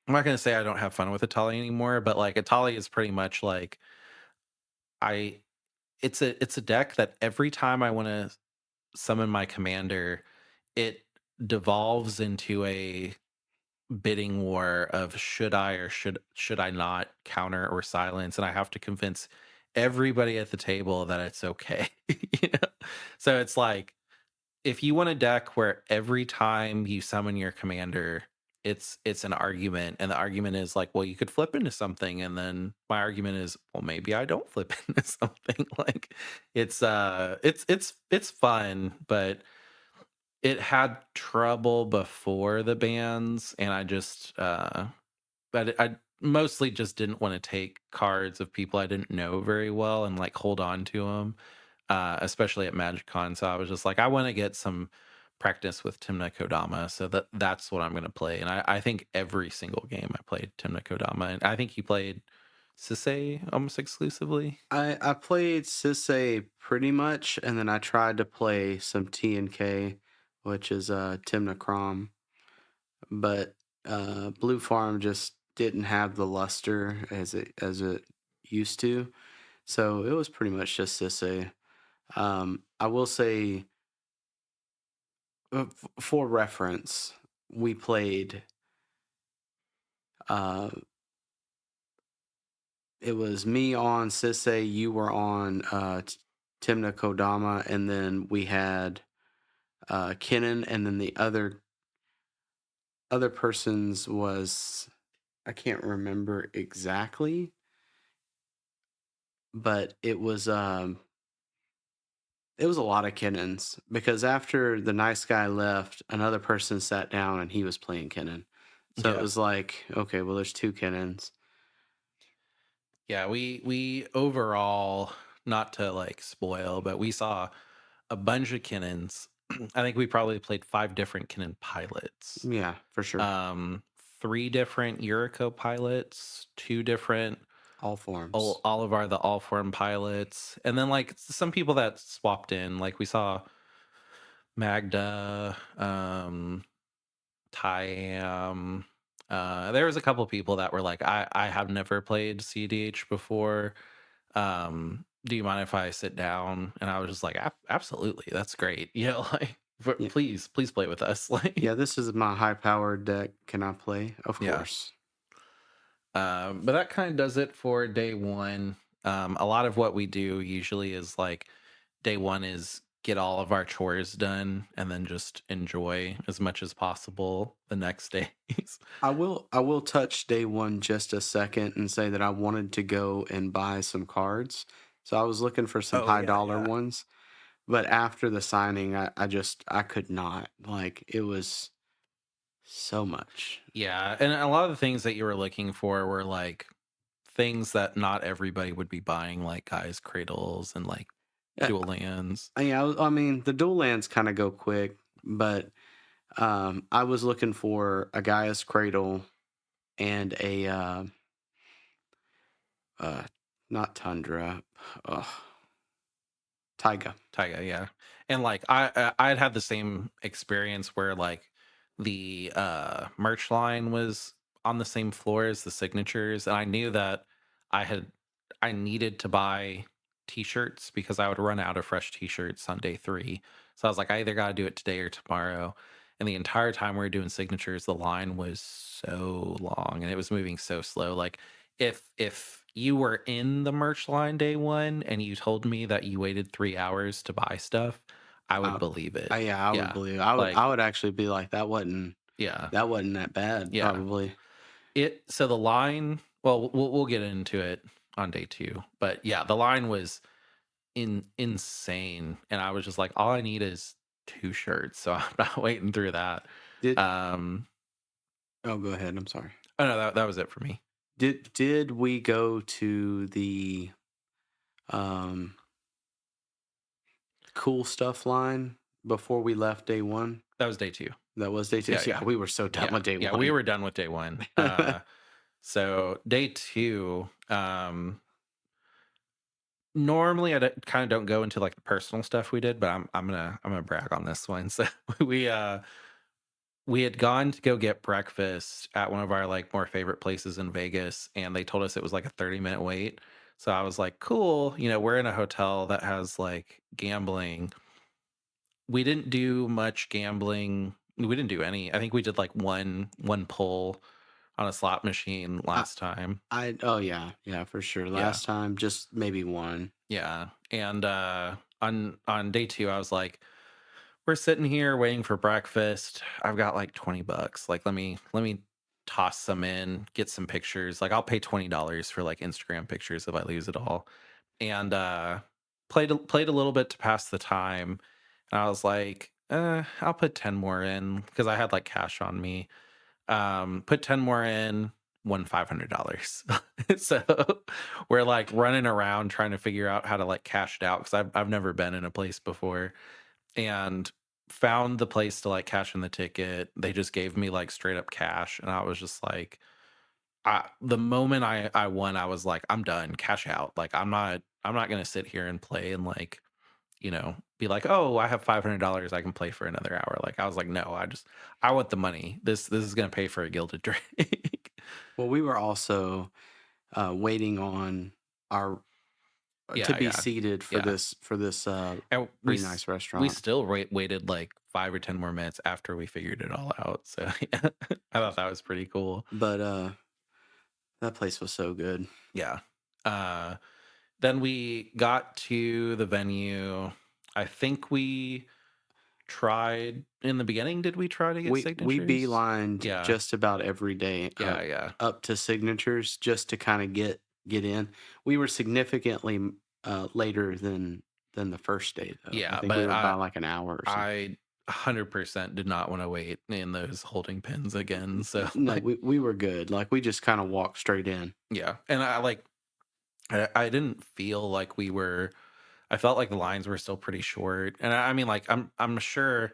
I'm not gonna say I don't have fun with Atali anymore, but, like, Atali is pretty much like I it's a deck that every time I wanna summon my commander, it devolves into a bidding war of should I or should I not counter or silence, and I have to convince everybody at the table that it's okay. you know? So it's like if you want a deck where every time you summon your commander, it's an argument, and the argument is like, well, you could flip into something, and then my argument is, well, maybe I don't flip into something. Like it's fun, but it had trouble before the bans, and I just but I mostly just didn't want to take cards of people I didn't know very well and like hold on to them, especially at MagicCon. So I was just like, I want to get some practice with Timna Kodama, so that's what I'm going to play. And I think every single game I played Timna Kodama, and I think he played Sisei almost exclusively. I played Sisay pretty much, and then I tried to play some TNK, which is Timna Crom, but Blue Farm just didn't have the luster as it used to. So it was pretty much just Sisay. I will say, for reference, we played. Uh, it was me on Sisay, you were on Timna Kodama, and then we had Kinnan, and then the other person's was I can't remember exactly, but it was a lot of Kennans because after the nice guy left, another person sat down and he was playing Kennan. So it Yeah. was like, okay, well, there's two Kennans. Yeah, we overall, not to like spoil, but we saw a bunch of Kinnons. I think we probably played 5 different Kinnan pilots. Yeah, for sure. Um 3 different Yuriko pilots, 2 different All forms. Olivar the all form pilots, and then like some people that swapped in, like we saw Magda, Tyam. There was a couple people that were like, I have never played CDH before. Do you mind if I sit down? And I was just like, Absolutely, that's great." Like Yeah. please play with us. Like Yeah, this is my high powered deck. Can I play? Of yeah. course. But that kind of does it for day one. A lot of what we do usually is like day one is get all of our chores done and then just enjoy as much as possible the next days. I will touch day one just a second and say that I wanted to go and buy some cards. So I was looking for some Oh high yeah, dollar yeah. ones. But after the signing, I could not. Like, it was so much. Yeah, and a lot of the things that you were looking for were like things that not everybody would be buying, like guys' cradles and like Yeah, dual lands. yeah, I mean, the dual lands kinda go quick, but, I was looking for a Gaia's Cradle and uh, not Tundra, ugh, Taiga. Taiga, yeah. And like I'd had the same experience where like the merch line was on the same floor as the signatures, and I knew that I had I needed to buy t-shirts because I would run out of fresh t-shirts on day 3. So I was like, I either got to do it today or tomorrow. And the entire time we were doing signatures, the line was so long and it was moving so slow. Like if you were in the merch line day 1 and you told me that you waited 3 hours to buy stuff, I would Uh, believe it. yeah, I would Yeah. believe. Like I would actually be like, yeah. that wasn't that bad, Yeah. probably. So the line, well, we'll get into it on day 2. But yeah, the line was insane, and I was just like, all I need is 2 shirts, so I'm not waiting through that. Did Um, Oh, go ahead. I'm sorry. oh no, that was it for me. Did we go to the um cool stuff line before we left day one? That was day 2. That was day two. Yeah, Yeah, yeah. we were so done Yeah, with day yeah, we one. were done with day 1. So day 2, normally I kinda don't go into, like, the personal stuff we did, but I'm gonna brag on this one. So we, uh we had gone to go get breakfast at one of our, like, more favorite places in Vegas, and they told us it was, like, a 30-minute wait. So I was like, "Cool," we're in a hotel that has, like, gambling. We didn't do much gambling. We didn't do any. I think we did, like, one pull on a slot machine I last time. oh yeah, yeah, for sure. Yeah, Last time just maybe one. yeah, and, on day 2, I was like, we're sitting here waiting for breakfast. I've got like 20 bucks. Like let me toss some in, get some pictures. Like I'll pay $20 for like Instagram pictures if I lose it all. And played a little bit to pass the time. And I was like, I'll put 10 more in because I had like cash on me. Put 10 more in, won $500. So we're like running around trying to figure out how to like cash it out because I've never been in a place before and found the place to like cash in the ticket. They just gave me like straight up cash, and I was just like, the moment I won, I was like, I'm done, cash out. Like I'm not gonna sit here and play and like be like, oh, I have $500, I can play for another hour. Like I was like, no, I want the money. This is gonna pay for a gilded drink. Well, we were also waiting on our to Yeah, be yeah, seated for yeah. this And pretty nice we restaurant. still waited like 5 or 10 more minutes after we figured it all out. So yeah, I thought that was pretty cool. But that place was so good. Yeah. Uh, then we got to the venue. I think we tried in the beginning. Did we try to get We signatures? beelined Yeah. just about every day Yeah. Yeah. up to signatures just to kind of get in. We were significantly later than the first day though. I Yeah. think we But were by like an hour or something. I 100% did not want to wait in those holding pens again. So, No, like, we were good. Like we just kind of walked straight in. yeah. And I didn't feel like we were, I felt like the lines were still pretty short. And I mean, like, I'm sure.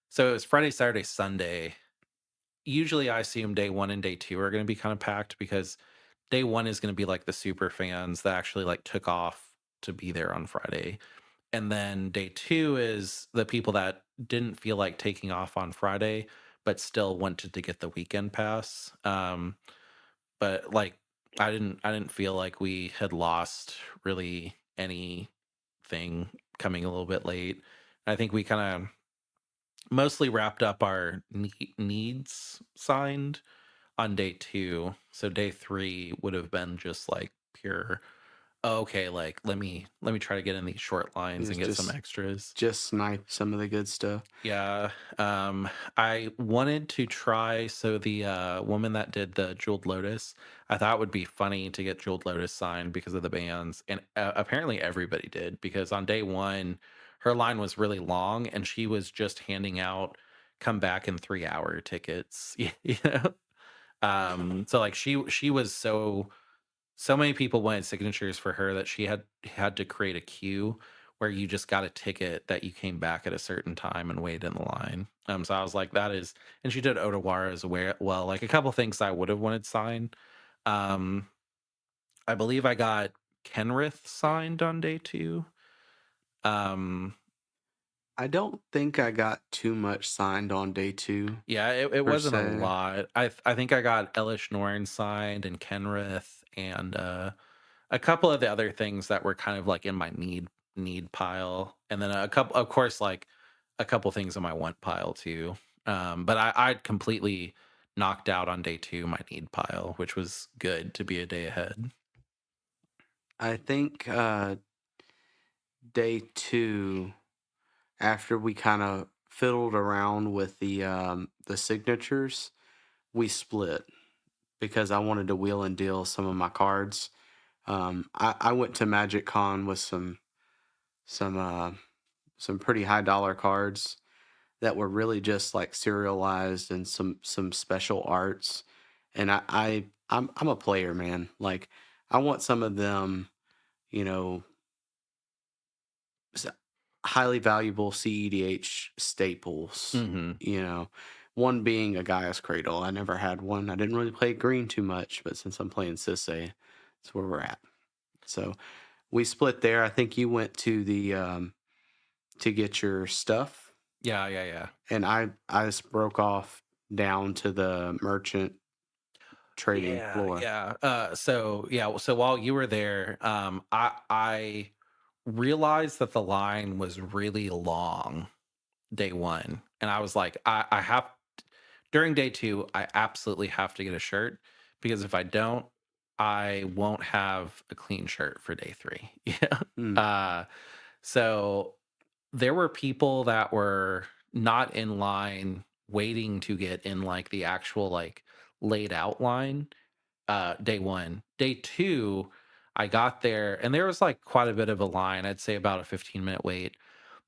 So it was Friday, Saturday, Sunday. Usually I assume day 1 and day 2 are gonna be kinda packed because day 1 is gonna be, like, the super fans that actually, like, took off to be there on Friday, and then day 2 is the people that didn't feel like taking off on Friday, but still wanted to get the weekend pass, but, like, I didn't feel like we had lost really anything coming a little bit late. I think we kinda mostly wrapped up our needs signed on day 2. So day 3 would have been just like pure, "Oh, okay, like let me try to get in these short lines and Just get some extras." just snipe some of the good stuff. Yeah. I wanted to try, so the woman that did the Jeweled Lotus, I thought would be funny to get Jeweled Lotus signed because of the bands. And apparently everybody did because on day 1, her line was really long and she was just handing out come back in 3-hour tickets. You know? So like she was so many people wanted signatures for her that she had to create a queue where you just got a ticket that you came back at a certain time and waited in the line. So I was like, that is, and she did Odawara as well. Like a couple things I would have wanted signed. Um, I believe I got Kenrith signed on day 2. Um, I don't think I got too much signed on day two yeah, it per wasn't a se. lot. I think I got Elish Norn signed and Kenrith and a couple of the other things that were kind of like in my need pile, and then a couple, of course, like a couple things in my want pile too. But I'd completely knocked out on day two my need pile, which was good to be a day ahead. I think day two, after we kind of fiddled around with the signatures, we split because I wanted to wheel and deal some of my cards. I went to MagicCon with some uh, some pretty high dollar cards that were really just like serialized and some special arts. And I'm a player, man. Like I want some of them, you know, s- highly valuable CEDH staples. Hmm. You know, one being a Gaia's Cradle. I never had one. I didn't really play green too much, but since I'm playing Sisay, that's where we're at. So we split there. I think you went to the to get your stuff, Yeah, yeah, yeah. and I just broke off down to the merchant trading Yeah, floor. yeah. So yeah, so while you were there, I realized that the line was really long day one, and I was like, I have during day two, I absolutely have to get a shirt because if I don't, I won't have a clean shirt for day three. Yeah. Mm, Uh, so there were people that were not in line waiting to get in like the actual like laid out line day one. Day two, I got there and there was like quite a bit of a line. I'd say about a 15-minute wait.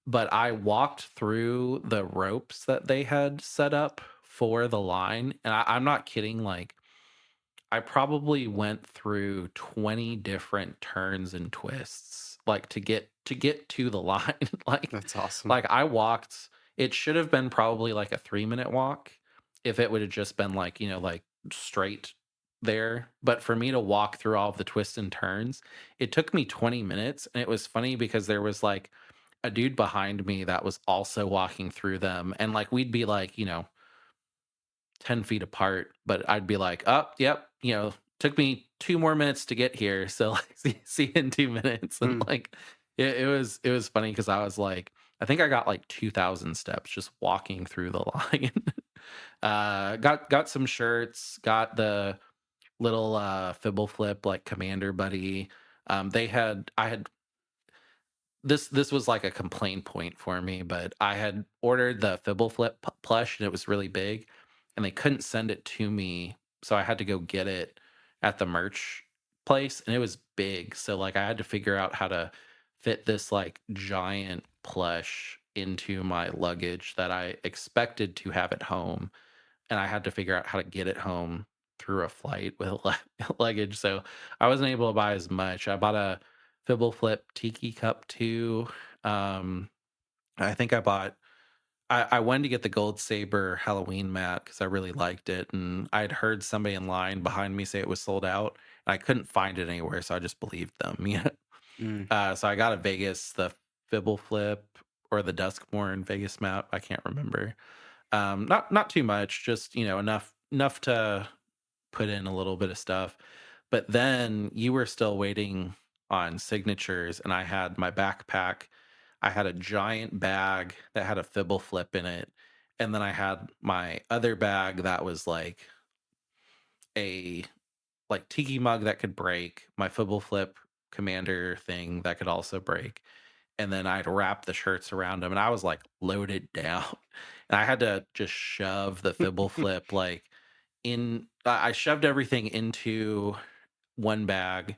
But I walked through the ropes that they had set up for the line. And I'm not kidding. Like, I probably went through 20 different turns and twists like to get to the line. like that's awesome. like I walked it should have been probably like a 3-minute walk if it would have just been like, like straight there. But for me to walk through all of the twists and turns, it took me 20 minutes. And it was funny because there was like a dude behind me that was also walking through them. And like we'd be like, 10 feet apart, but I'd be like, "Oh, yep, took me 2 more minutes to get here, so, like, see you in 2 minutes," and, Mm. like, it was funny because I was like I think I got, like, 2,000 steps just walking through the line. Got some shirts, got the little, Fibble Flip, like, Commander Buddy. They had I had this was like a complaint point for me, but I had ordered the Fibble Flip plush and it was really big and they couldn't send it to me. So I had to go get it at the merch place and it was big. So like I had to figure out how to fit this like giant plush into my luggage that I expected to have at home and I had to figure out how to get it home through a flight with luggage. So I wasn't able to buy as much. I bought a Fibble Flip Tiki Cup too. Um, I think I bought. I wanted to get the Gold Saber Halloween mat because I really liked it, and I'd heard somebody in line behind me say it was sold out. And I couldn't find it anywhere, so I just believed them. Mm. So I got a Vegas the Fibble Flip or the Duskmorn Vegas mat. I can't remember. Not too much, just enough to put in a little bit of stuff. But then you were still waiting on signatures, and I had my backpack. I had a giant bag that had a Fibble Flip in it, and then I had my other bag that was like a like tiki mug that could break, my Fibble Flip commander thing that could also break, and then I'd wrap the shirts around them, and I was, like, loaded down, and I had to just shove the Fibble Flip, like, I shoved everything into one bag,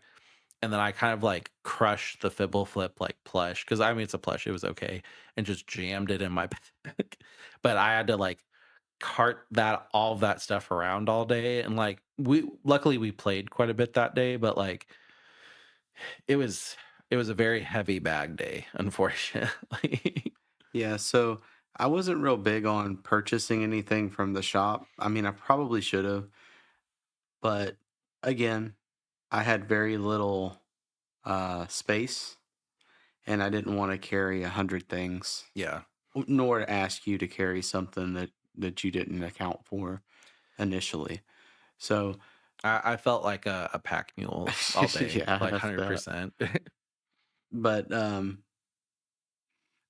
and then I kind of, like, crushed the Fibble Flip, like, plush because I mean, it's a plush, it was okay, and just jammed it in my bag, but I had to, like, cart that all of that stuff around all day, and, like, we played quite a bit that day, but, like, it was it was a very heavy bag day, unfortunately. Yeah, so I wasn't real big on purchasing anything from the shop. I mean, I probably should have, but again, I had very little space, and I didn't want to carry 100 things, Yeah. nor ask you to carry something that you didn't account for initially. So I felt like a pack mule all day, Yeah, like that's that. 100%. But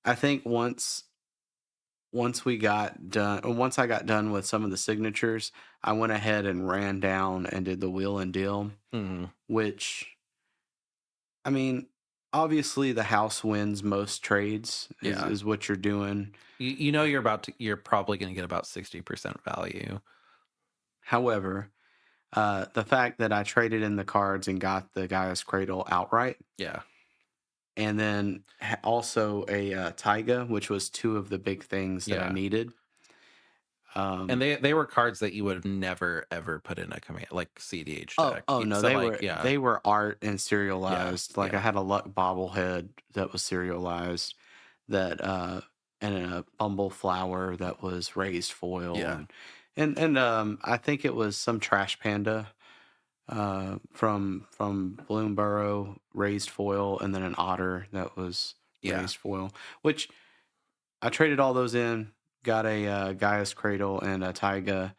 I think once we got done, or once I got done with some of the signatures, I went ahead and ran down and did the wheel and deal, Mhm. which, I mean, obviously the house wins most trades Yeah. is what you're doing. You know you're probably gonna get about 60% value. However, the fact that I traded in the cards and got the Gaia's Cradle outright, Yeah. and then also a Taiga, which was two of the big things that I Yeah. needed. And Um, they were cards that you would have never ever put in a command like CDH deck. oh no, So like, they were art and yeah, serialized. Like I yeah, had a Luck bobblehead that was serialized, that and a Bumble flower that was raised foil, yeah, and I think it was some Trash Panda from Bloomborough raised foil, and then an otter that was yeah. raised foil, which I traded all those in, got a Gaia's Cradle and a Taiga,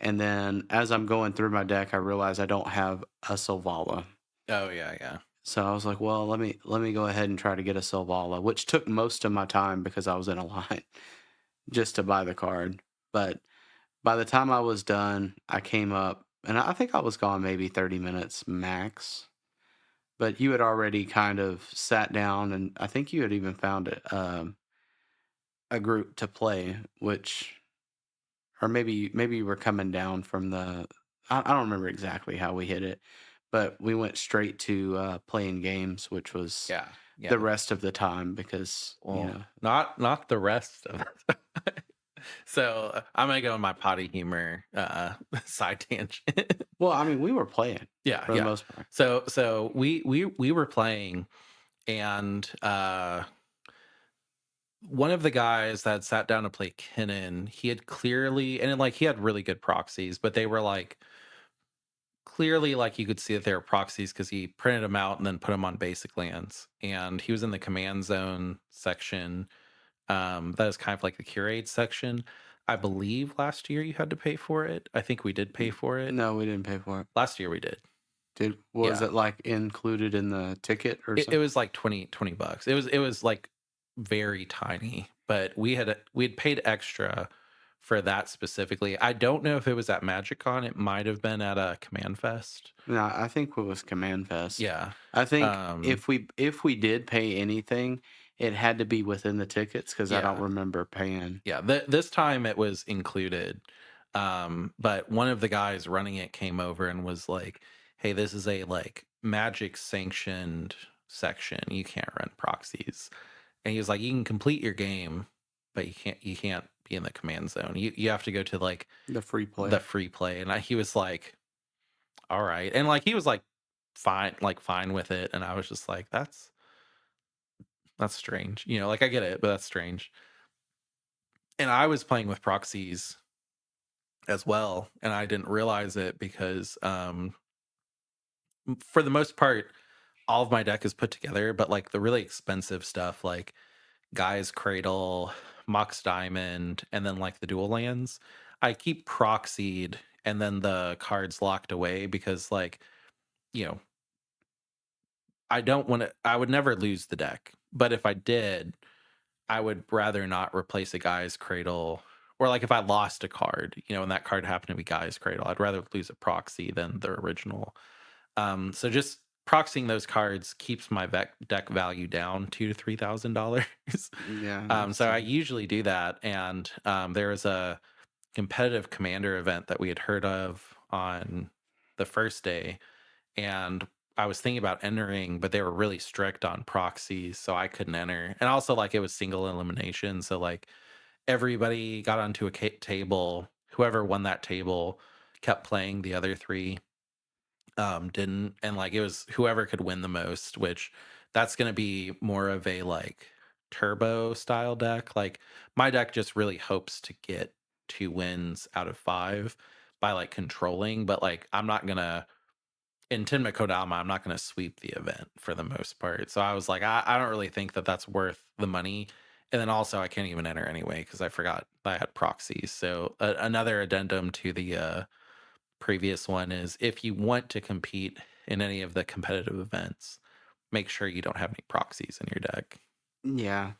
and then as I'm going through my deck, I realized I don't have a Silvala. Oh yeah, yeah, So I was like, well, let me go ahead and try to get a Silvala, which took most of my time because I was in a line just to buy the card. But by the time I was done, I came up, and I think I was gone maybe 30 minutes max. But you had already kind of sat down, and I think you had even found a group to play, which, or maybe you were coming down from the. I don't remember exactly how we hit it, but we went straight to playing games, which was yeah, the yeah. rest of the time because Well, not the rest of it. So I'm gonna go in my potty humor side tangent. well, I mean, we were playing Yeah, for the yeah. most part. So we were playing, and one of the guys that sat down to play Kinnan, he had clearly, and like he had really good proxies, but they were like clearly, like you could see that they were proxies because he printed them out and then put them on basic lands. And he was in the command zone section. That is kind of like the curate section. I believe last year you had to pay for it. I think we did pay for it. No, we didn't pay for it. Last year we did. Was Yeah. it like included in the ticket or It something? was like 20 bucks. It was like very tiny, but we had paid extra for that specifically. I don't know if it was at MagicCon. It might have been at a Command Fest. No, I think it was Command Fest. Yeah. I think Um, if we did pay anything, it had to be within the tickets because I don't yeah. remember paying. Yeah. This time it was included. But one of the guys running it came over and was like, "Hey, this is a like magic sanctioned section. You can't run proxies." And he was like, "You can complete your game, but you can't be in the command zone. You have to go to like The free the play. free play." And he was like, "All right," and like he was like fine with it, and I was just like, "That's strange." Like I get it, but that's strange. And I was playing with proxies as well, and I didn't realize it because for the most part, all of my deck is put together, but like the really expensive stuff, like Guy's Cradle, Mox Diamond, and then like the dual lands. I keep proxied and then the cards locked away because like, you know, I don't want to I would never lose the deck. But if I did, I would rather not replace a Guy's Cradle, or like if I lost a card, and that card happened to be Guy's Cradle, I'd rather lose a proxy than the original. So just proxying those cards keeps my deck value down $2,000 to $3,000. Yeah, So that's I usually do that, and there was a competitive commander event that we had heard of on the first day, and I was thinking about entering, but they were really strict on proxies, so I couldn't enter. And also, like it was single elimination, so like everybody got onto a table. Whoever won that table kept playing the other three didn't, and like it was whoever could win the most, which that's going to be more of a like turbo style deck. Like my deck just really hopes to get 2 wins out of 5 by like controlling, but like I'm not gonna in Tenma Kodama, I'm not gonna sweep the event for the most part. So I was like, I don't really think that that's worth the money. And then also I can't even enter anyway because I forgot I had proxies. So another addendum to the previous one is if you want to compete in any of the competitive events, make sure you don't have any proxies in your deck. Yeah.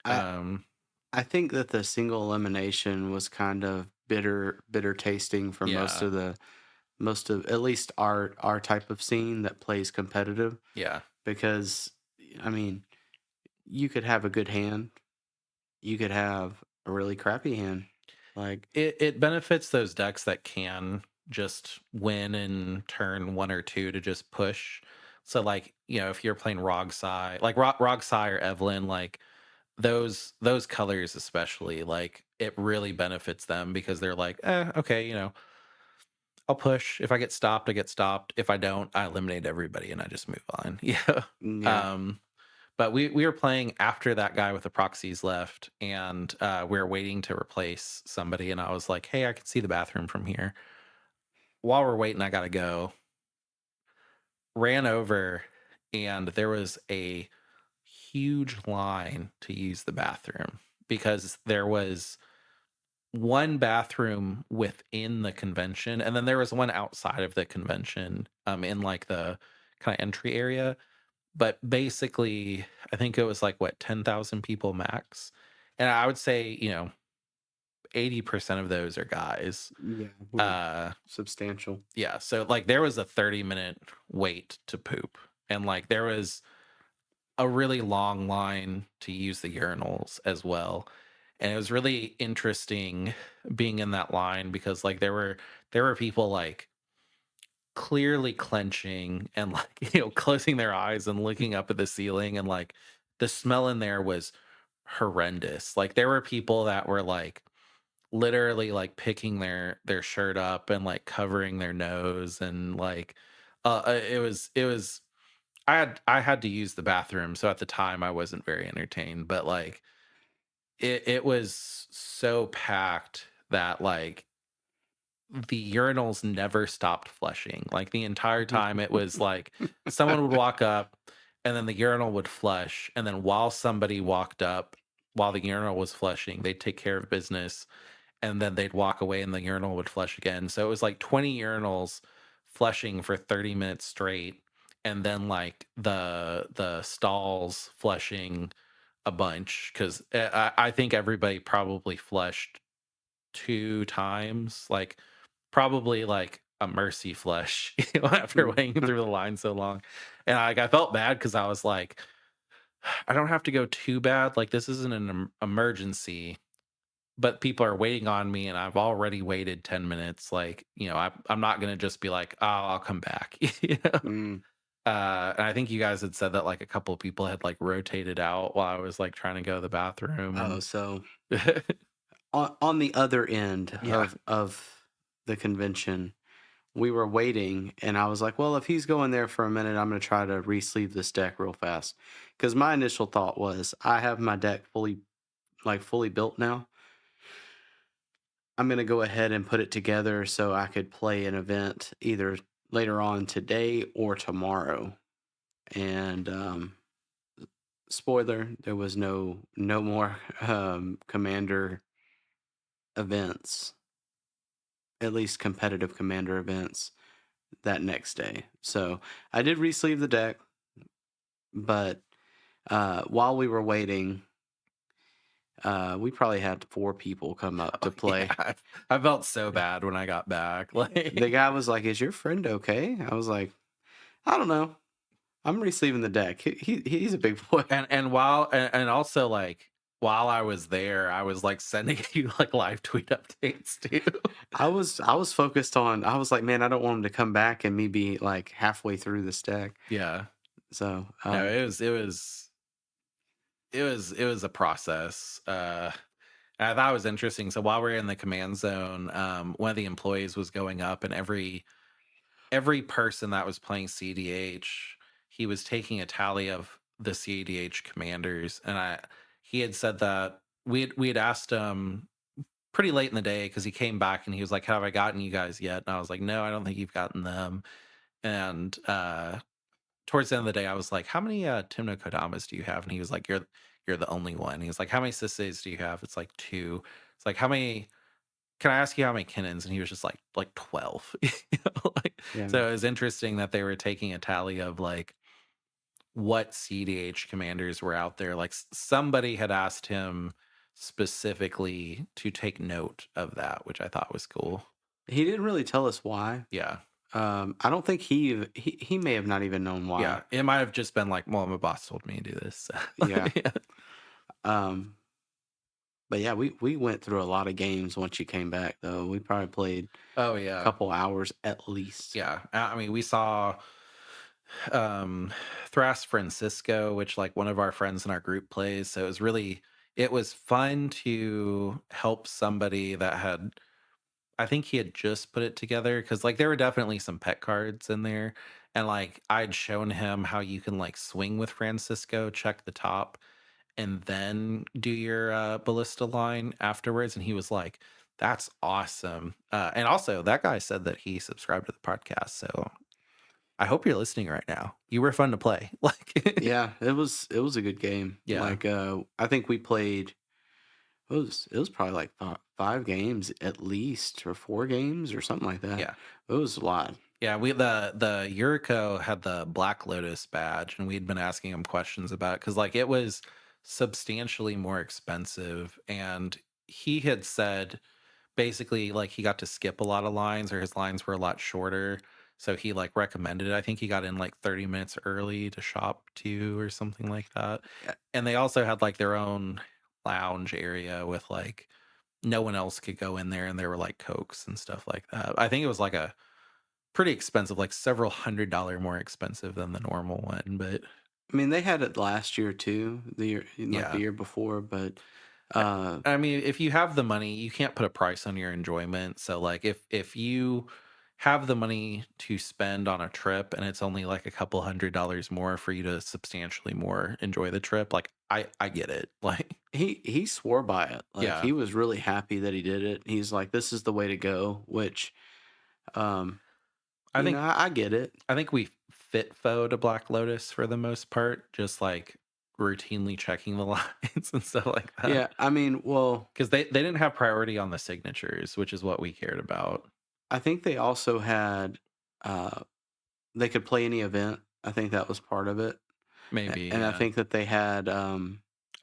I Um, I think that the single elimination was kind of bitter tasting for yeah, most of at least our type of scene that plays competitive yeah. because I mean, you could have a good hand, you could have a really crappy hand. Like, It benefits those decks that can just win in turn 1 or 2 to just push. So, like, if you're playing Rogsai, like Rogsai or Evelyn, like those colors especially, like it really benefits them because they're like, okay, I'll push. If I get stopped, I get stopped. If I don't, I eliminate everybody and I just move on. Yeah. yeah. Um, but we were playing after that guy with the proxies left, and we were waiting to replace somebody. And I was like, "Hey, I can see the bathroom from here." While we're waiting, I gotta go. Ran over, and there was a huge line to use the bathroom because there was one bathroom within the convention, and then there was one outside of the convention, in like the kind of entry area. But basically, I think it was like what 10,000 people max, and I would say 80% of those are guys. Yeah. Well, Uh, substantial. yeah, so like there was a 30-minute wait to poop, and like there was a really long line to use the urinals as well. And it was really interesting being in that line because like there were people like clearly clenching and like closing their eyes and looking up at the ceiling, and like the smell in there was horrendous. Like there were people that were like literally like picking their shirt up and like covering their nose, and like it was I had to use the bathroom, so at the time I wasn't very entertained, but like it was so packed that like the urinals never stopped flushing. Like the entire time it was like someone would walk up and then the urinal would flush, and then while somebody walked up while the urinal was flushing, they'd take care of business, and then they'd walk away and the urinal would flush again. So it was like 20 urinals flushing for 30 minutes straight, and then like the stalls flushing a bunch because I think everybody probably flushed 2 times, like probably like a mercy flush, after waiting through the line so long. And like I felt bad because I was like, I don't have to go too bad. Like this isn't an emergency, but people are waiting on me and I've already waited 10 minutes. Like, I'm not going to just be like, oh, I'll come back. Mm. And I think you guys had said that like a couple of people had like rotated out while I was like trying to go to the bathroom Oh, and so on the other end yeah. of the convention, we were waiting, and I was like, "Well, if he's going there for a minute, I'm gonna try to re-sleeve this deck real fast." Because my initial thought was, I have my deck fully built now. I'm gonna go ahead and put it together so I could play an event either later on today or tomorrow. And spoiler, there was no more commander events, at least competitive commander events that next day. So I did re-sleeve the deck, but while we were waiting, we probably had 4 people come up Oh, to yeah. play. I felt so bad when I got back. The Like, guy was like, "Is your friend okay?" I was like, "I don't know. I'm re-sleeving the deck. He's a big boy." and also like while I was there, I was like sending you like live tweet updates too. I was focused on. I was like, "Man, I don't want him to come back and me be like halfway through this deck." Yeah. So No, it was a process. And I thought it was interesting. So while we are in the command zone, one of the employees was going up, and every person that was playing CDH, he was taking a tally of the CDH commanders, and he had said that we had asked him pretty late in the day because he came back and he was like, "Have I gotten you guys yet?" And I was like, "No, I don't think you've gotten them." And towards the end of the day, I was like, "How many Timno Kodamas do you have?" And he was like, "You're the only one." He was like, "How many Sisseys do you have?" It's like two. It's like, "How many?" "Can I ask you how many cannons?" And he was just like 12. Yeah. So it was interesting that they were taking a tally of like what CDH commanders were out there. Like somebody had asked him specifically to take note of that, which I thought was cool. He didn't really tell us why. Yeah. I don't think he may have not even known why. Yeah. It might have just been like, well, my boss told me to do this. So, Yeah. yeah. Um, but yeah, we went through a lot of games once you came back though. We probably played Oh, a yeah. couple hours at least. Yeah. I mean, we saw Thras Francisco, which like one of our friends in our group plays. So it was fun to help somebody that had I think he had just put it together because like there were definitely some pet cards in there. And like I'd shown him how you can like swing with Francisco, check the top, and then do your ballista line afterwards. And he was like, that's awesome. And also that guy said that he subscribed to the podcast. So I hope you're listening right now. You were fun to play. Like Yeah, it was a good game. yeah. Like I think we played it was probably like 5 games at least or 4 games or something like that. Yeah. It was a lot. Yeah, we the Yuriko had the Black Lotus badge, and we'd been asking him questions about it because like it was substantially more expensive, and he had said basically like he got to skip a lot of lines or his lines were a lot shorter. So he like recommended it. I think he got in like 30 minutes early to shop too or something like that. Yeah, And they also had like their own lounge area with like no one else could go in there and there were like cokes and stuff like that. I think it was like a pretty expensive, like several $100 more expensive than the normal one, but I mean they had it last year too, the yeah. year before, but I uh I mean, if you have the money, you can't put a price on your enjoyment. So like if you have the money to spend on a trip and it's only like a couple $100 more for you to substantially more enjoy the trip, like I get it. Like he swore by it. Like yeah. he was really happy that he did it. He's like, this is the way to go, which um I think I get it. I think we fit fo to Black Lotus for the most part, just like routinely checking the lines and stuff like that. Yeah, I mean, well, 'Cause they didn't have priority on the signatures, which is what we cared about. I think they also had uh they could play any event. I think that was part of it. Maybe, And I yeah. think that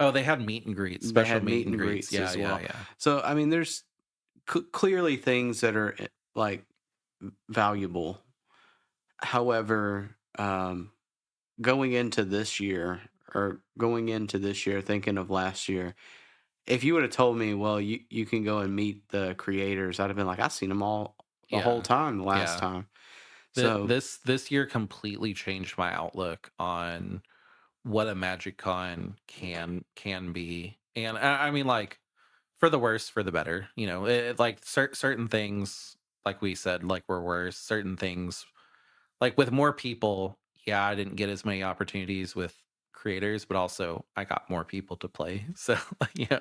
Oh, they had meet and greets, they special had meet meet and and greets. greets Yeah, as yeah, well. yeah. So I mean, there's clearly things that are like valuable. However, going into this year, thinking of last year, if you would have told me, well, you can go and meet the creators, I'd have been like, I've seen them all the whole Yeah, time the last yeah. time. So This year completely changed my outlook on what a Magic Con can be, and I mean, like, for the worse, for the better, you know? Like, certain things, like we said, like, were worse. Certain things like, with more people, yeah, I didn't get as many opportunities with creators, but also I got more people to play. So, you know,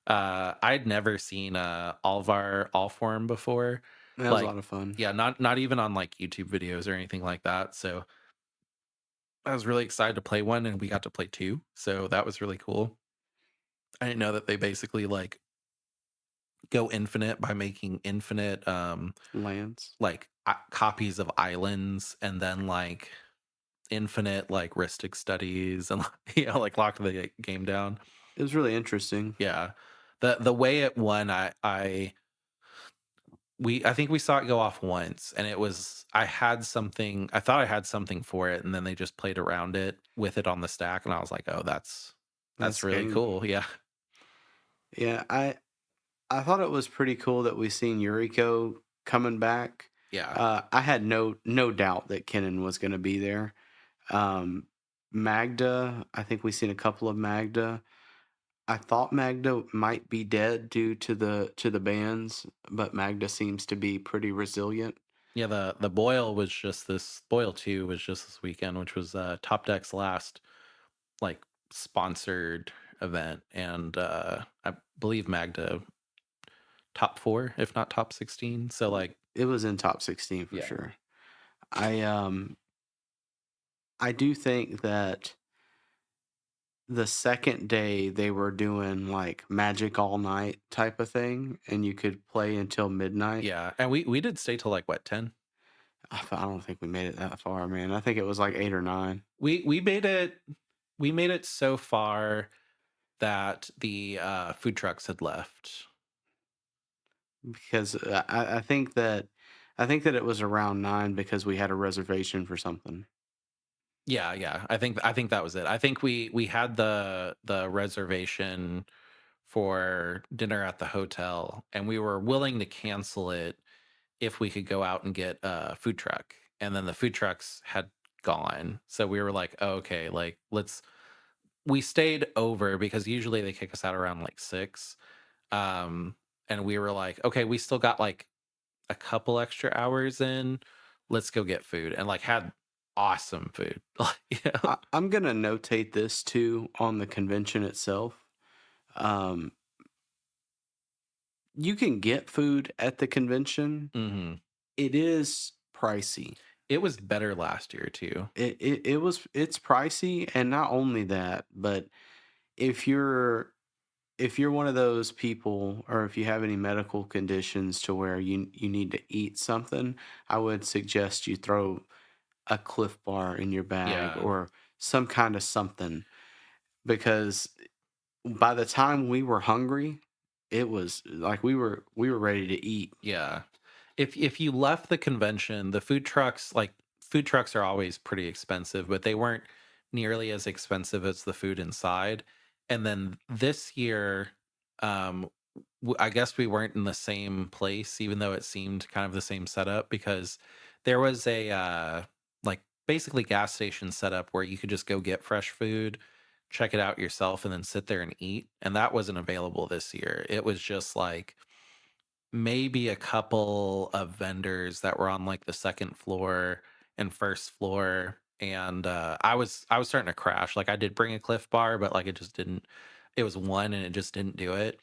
I'd never seen Alvar Allform before. that was a Like, lot of fun. yeah, not even on like YouTube videos or anything like that. So I was really excited to play one and we got to play two. So that was really cool. I didn't know that they basically like go infinite by making infinite Lands. like copies of islands and then like infinite like Ristic studies and you know like lock the game down. It was really interesting. Yeah. The way it won, I think we saw it go off once and it was I thought I had something for it and then they just played around it with it on the stack and I was like, "Oh, that's That's really game. cool." Yeah. Yeah, I thought it was pretty cool that we seen Yuriko coming back. Yeah. I had no doubt that Kennen was going to be there. Um, Magda, I think we seen a couple of Magda. I thought Magda might be dead due to the bans, but Magda seems to be pretty resilient. Yeah, the Boil 2 was just this weekend, which was Top Deck's last like sponsored event and I believe Magda top 4 if not top 16. So like It was in top 16 for yeah. sure. I I do think that the second day they were doing like magic all night type of thing, and you could play until midnight. Yeah, and we did stay till like what 10. I don't think we made it that far, man. I think it was like 8 or 9 We made it so far that the food trucks had left. because I think that it was around 9 because we had a reservation for something. Yeah, yeah. I think that was it. I think we had the reservation for dinner at the hotel, and we were willing to cancel it if we could go out and get a food truck. And then the food trucks had gone. So we were like, oh, okay, like we stayed over because usually they kick us out around like 6. Um and we were like, okay, we still got like a couple extra hours in. Let's go get food and like had awesome food. Like, I'm gonna notate this too on the convention itself. Um, you can get food at the convention. mhm. It is pricey. It was better last year too. It's pricey, and not only that, but if you're if you're one of those people, or if you have any medical conditions to where you need to eat something, I would suggest you throw a Cliff Bar in your bag Yeah. or some kind of something, because by the time we were hungry, it was like we were ready to eat. Yeah. If you left the convention, the food trucks, like food trucks are always pretty expensive, but they weren't nearly as expensive as the food inside. And then this year, um, I guess we weren't in the same place, even though it seemed kind of the same setup, because there was a like basically gas station setup where you could just go get fresh food, check it out yourself, and then sit there and eat. And that wasn't available this year. It was just like maybe a couple of vendors that were on like the second floor and first floor, and I was starting to crash. Like I did bring a Cliff Bar, but like it just didn't, it was one and it just didn't do it.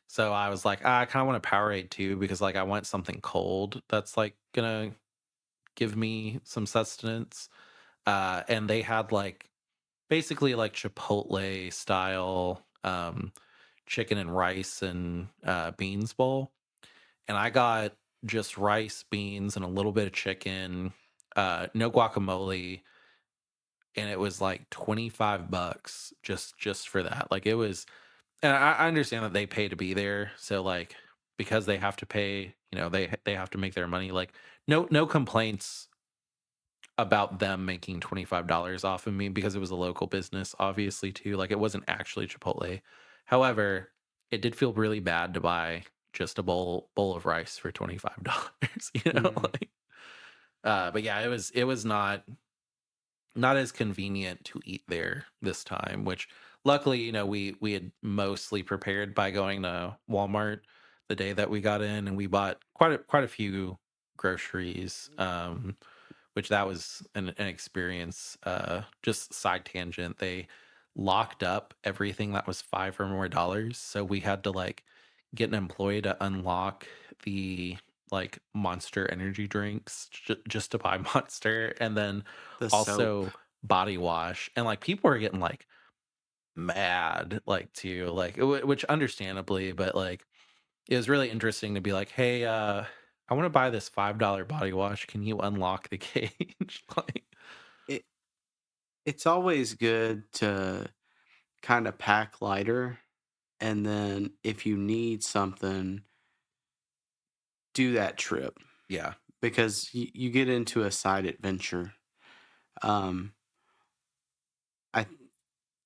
So I was like, I kind of want a Powerade too because like I want something cold that's like gonna give me some sustenance. And they had like basically like Chipotle style chicken and rice and beans bowl, and I got just rice, beans, and a little bit of chicken, no guacamole, and it was like $25 just for that. Like it was, and I understand that they pay to be there, so like because they have to pay, they have to make their money. Like no complaints about them making $25 off of me because it was a local business, obviously too. Like it wasn't actually Chipotle. However, it did feel really bad to buy just a bowl of rice for $25, Mhm. like but yeah, it was not as convenient to eat there this time, which luckily, we had mostly prepared by going to Walmart the day that we got in, and we bought quite a few groceries. Which that was an experience. Just side tangent, they locked up everything that was $5 or more, so we had to like get an employee to unlock the like Monster energy drinks just to buy Monster, and then The soap. also body wash, and like people were getting like mad like too, like which understandably, but like it was really interesting to be like, "Hey, I wanna buy this $5 body wash. Can you unlock the cage?" Like It it's always good to kind of pack lighter, and then if you need something, do that trip, yeah. because you get into a side adventure. Um, I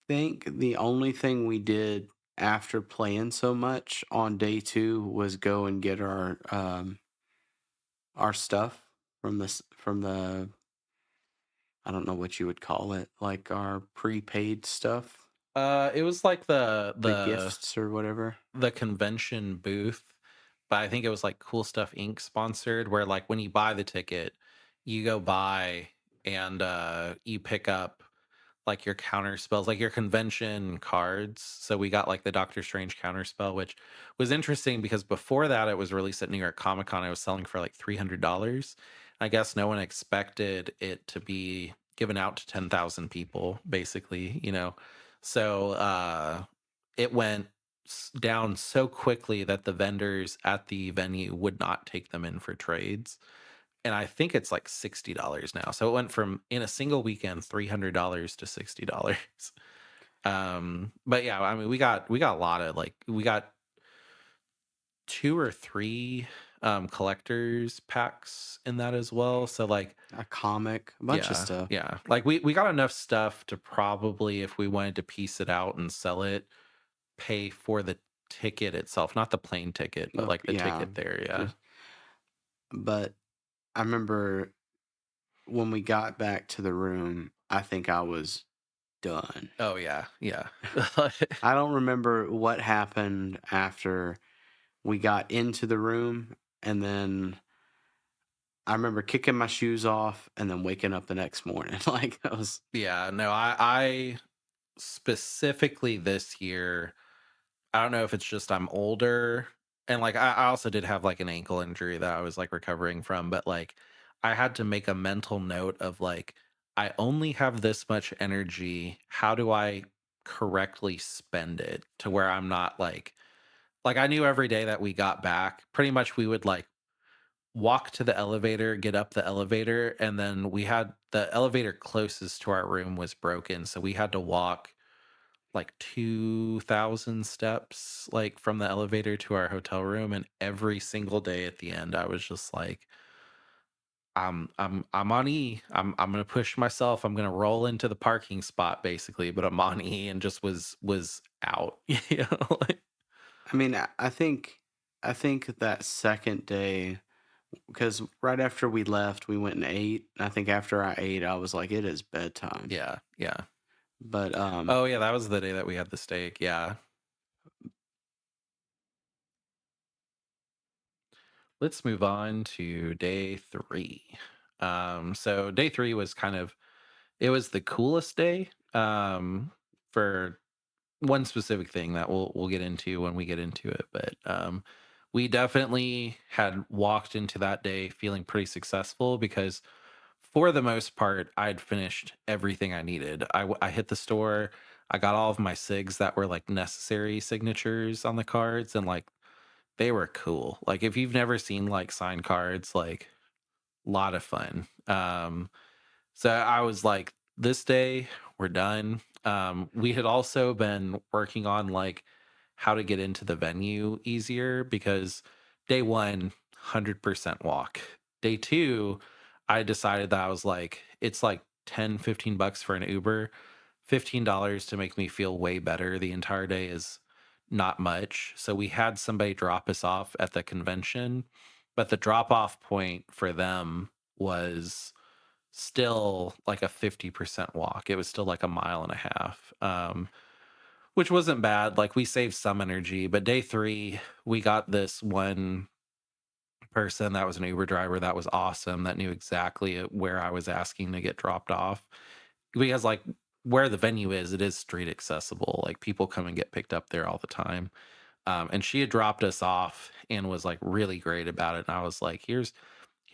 think the only thing we did after playing so much on day 2 was go and get our stuff from the, I don't know what you would call it, like our prepaid stuff, It was like the gifts or whatever. the convention booth, but I think it was like Cool Stuff Inc. sponsored, where like when you buy the ticket, you go buy and you pick up like your counter spells, like your convention cards. So we got like the Doctor Strange counter spell, which was interesting because before that it was released at New York Comic Con. It was selling for like $300. I guess no one expected it to be given out to 10,000 people, basically, So it went down so quickly that the vendors at the venue would not take them in for trades. And I think it's like $60 now. So it went from in a single weekend $300 to $60. But yeah, I mean we got a lot of like we got 2 or 3 collectors packs in that as well. So like A comic, a bunch of yeah, stuff. yeah. Like we got enough stuff to probably if we wanted to piece it out and sell it, pay for the ticket itself, not the plane ticket, but like the Yeah, ticket there, yeah. just but I remember when we got back to the room, I think I was done. Oh yeah, yeah. I don't remember what happened after we got into the room, and then I remember kicking my shoes off and then waking up the next morning. Like, I was Yeah, no, I specifically this year, I don't know if it's just I'm older and like I also did have like an ankle injury that I was like recovering from, but like I had to make a mental note of like I only have this much energy. How do I correctly spend it to where I'm not like I knew every day that we got back, pretty much we would like walk to the elevator, get up the elevator, and then we had the elevator closest to our room was broken, so we had to walk like 2,000 steps like from the elevator to our hotel room, and every single day at the end I was just like I'm on E. I'm gonna push myself. I'm gonna roll into the parking spot basically, but I'm on E and just was out. You know, like, I mean, I think that second day, because right after we left, we went and ate. I think after I ate, I was like, "It is bedtime." yeah, yeah. But Oh yeah, that was the day that we had the steak. Yeah. Let's move on to day 3. So day 3 was kind of it was the coolest day for one specific thing that we'll get into when we get into it, but we definitely had walked into that day feeling pretty successful because for the most part I'd finished everything I needed. I hit the store, I got all of my sigs that were like necessary signatures on the cards and like they were cool. Like if you've never seen like signed cards, like lot of fun. So I was like, this day we're done. We had also been working on like how to get into the venue easier because day one, 100% walk. Day two, I decided that I was like, it's like 10, $15 for an Uber. $15 to make me feel way better the entire day is not much. So we had somebody drop us off at the convention, but the drop off point for them was still like a 50% walk. It was still like a mile and a half, which wasn't bad. Like we saved some energy, but day 3, we got this one person that was an Uber driver that was awesome that knew exactly where I was asking to get dropped off because like where the venue is, it is street accessible. Like people come and get picked up there all the time. And she had dropped us off and was like really great about it. And I was like, here's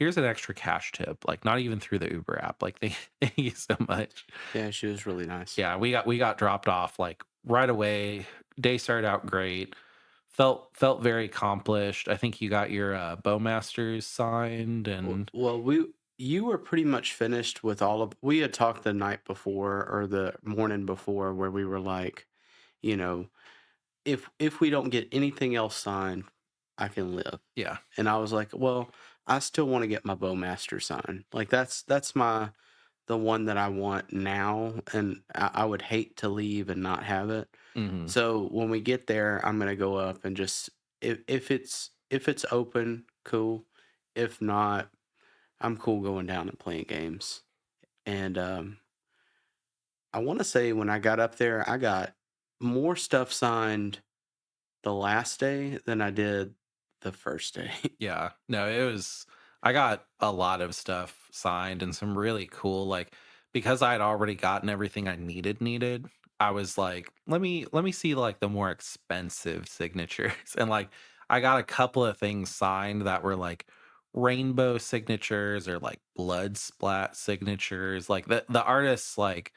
an extra cash tip, like not even through the Uber app. Like thank you so much. yeah, she was really nice. Yeah, we got dropped off like right away. Day started out great. Felt very accomplished. I think you got your Bowmasters signed and Well, you were pretty much finished with all of. We had talked the night before or the morning before where we were like, you know, if we don't get anything else signed, I can live. yeah. And I was like, well, I still want to get my Bowmaster sign. Like that's my the one that I want now, and I would hate to leave and not have it. Hmm. So when we get there, I'm gonna go up and just if it's open, cool. If not, I'm cool going down and playing games. And I want to say when I got up there, I got more stuff signed the last day than I did the first day. Yeah. No, it was I got a lot of stuff signed and some really cool like because I had already gotten everything I needed, I was like, let me see like the more expensive signatures. And like I got a couple of things signed that were like rainbow signatures or like blood splat signatures. Like the artists like